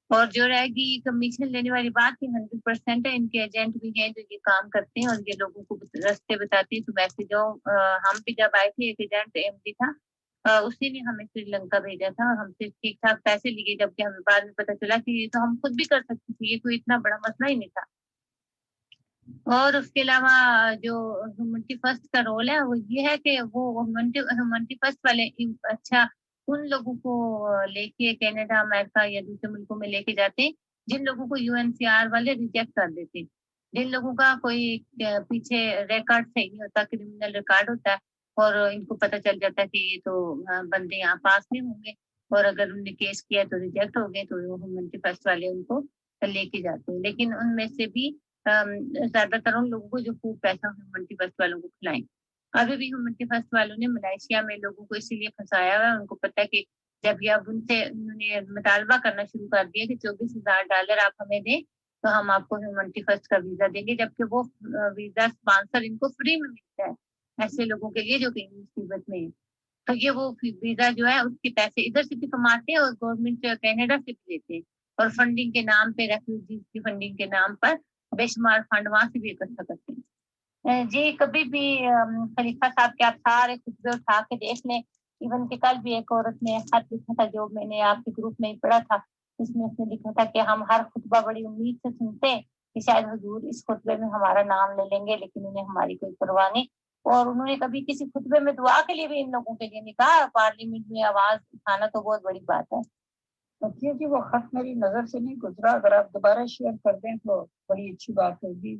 اور جو رہے گی کمیشن لینے والی بات, 100% ہے, ان کے ایجنٹ بھی ہیں جو یہ کام کرتے ہیں اور یہ لوگوں کو راستے بتاتے ہیں. تو ویسے جو ہم بھی جب آئے تھے ایک ایجنٹ ایم ڈی تھا, اسی نے ہمیں سری لنکا بھیجا تھا, اور ہم سے ٹھیک ٹھاک پیسے لیے, جبکہ ہمیں بعد میں پتا چلا کہ یہ تو ہم خود بھی کر سکتے تھے, یہ کوئی اتنا بڑا مسئلہ ہی نہیں تھا. اور اس کے علاوہ جو ہیومنٹی فرسٹ کا رول ہے وہ یہ ہے کہ وہ ہیومنٹی فرسٹ والے اچھا ان لوگوں کو لے کے کینیڈا, امریکہ یا دوسرے ملکوں میں لے کے جاتے ہیں جن لوگوں کو یو این سی آر والے ریجیکٹ کر دیتے ہیں, جن لوگوں کا کوئی پیچھے ریکارڈ صحیح نہیں ہوتا, کرمنل ریکارڈ ہوتا ہے, اور ان کو پتہ چل جاتا ہے کہ یہ تو بندے یہاں پاس نہیں ہوں گے, اور اگر انہوں نے کیس کیا تو ریجیکٹ ہو گئے, تو ہیومنٹی فرسٹ والے ان کو لے کے جاتے ہیں. لیکن ان میں سے بھی زیادہ تر ان لوگوں کو جو خوب پیسہ ہیومنٹی فرسٹ والوں کو کھلائیں. ابھی بھی ہیومنٹی فرسٹ والوں نے ملائیشیا میں لوگوں کو اسی لیے پھنسایا ہوا ہے, ان کو پتہ ہے کہ جب یہ اب ان سے انہوں نے مطالبہ کرنا شروع کر دیا کہ $24,000 آپ ہمیں دیں تو ہم آپ کو ہیومنٹی فرسٹ کا ویزا دیں گے, جبکہ وہ ویزا اسپانسر ان کو فری میں ملتا ہے ایسے لوگوں کے لیے جو کہ مصیبت میں ہے. تو یہ وہ ویزا جو ہے اس کے پیسے ادھر سے بھی کماتے ہیں اور گورنمنٹ کینیڈا سے بھی دیتے ہیں, اور فنڈنگ کے نام پہ, ریفیوجیز کی فنڈنگ کے نام پر بے شمار فنڈ وہاں سے بھی اکٹھا کرتے ہیں. جی کبھی بھی خلیفہ صاحب کے آپ سارے خطبے اٹھا کے دیکھ لیں, ایون کہ کل بھی ایک عورت نے خط لکھا تھا جو میں نے آپ کے گروپ میں ہی پڑھا تھا, اس میں اس نے لکھا تھا کہ ہم ہر خطبہ بڑی امید سے سنتے ہیں کہ شاید حضور اس خطبے میں ہمارا نام لے لیں گے, لیکن انہیں ہماری کوئی پرواہ نہیں. اور انہوں نے کبھی کسی خطبے میں دعا کے لیے بھی ان لوگوں کے لیے نہیں کہا. پارلیمنٹ میں آواز اٹھانا تو بہت بڑی بات ہے. جی وہ خط میری نظر سے نہیں گزرا, اگر آپ دوبارہ شیئر کر دیں تو بڑی اچھی بات ہوگی.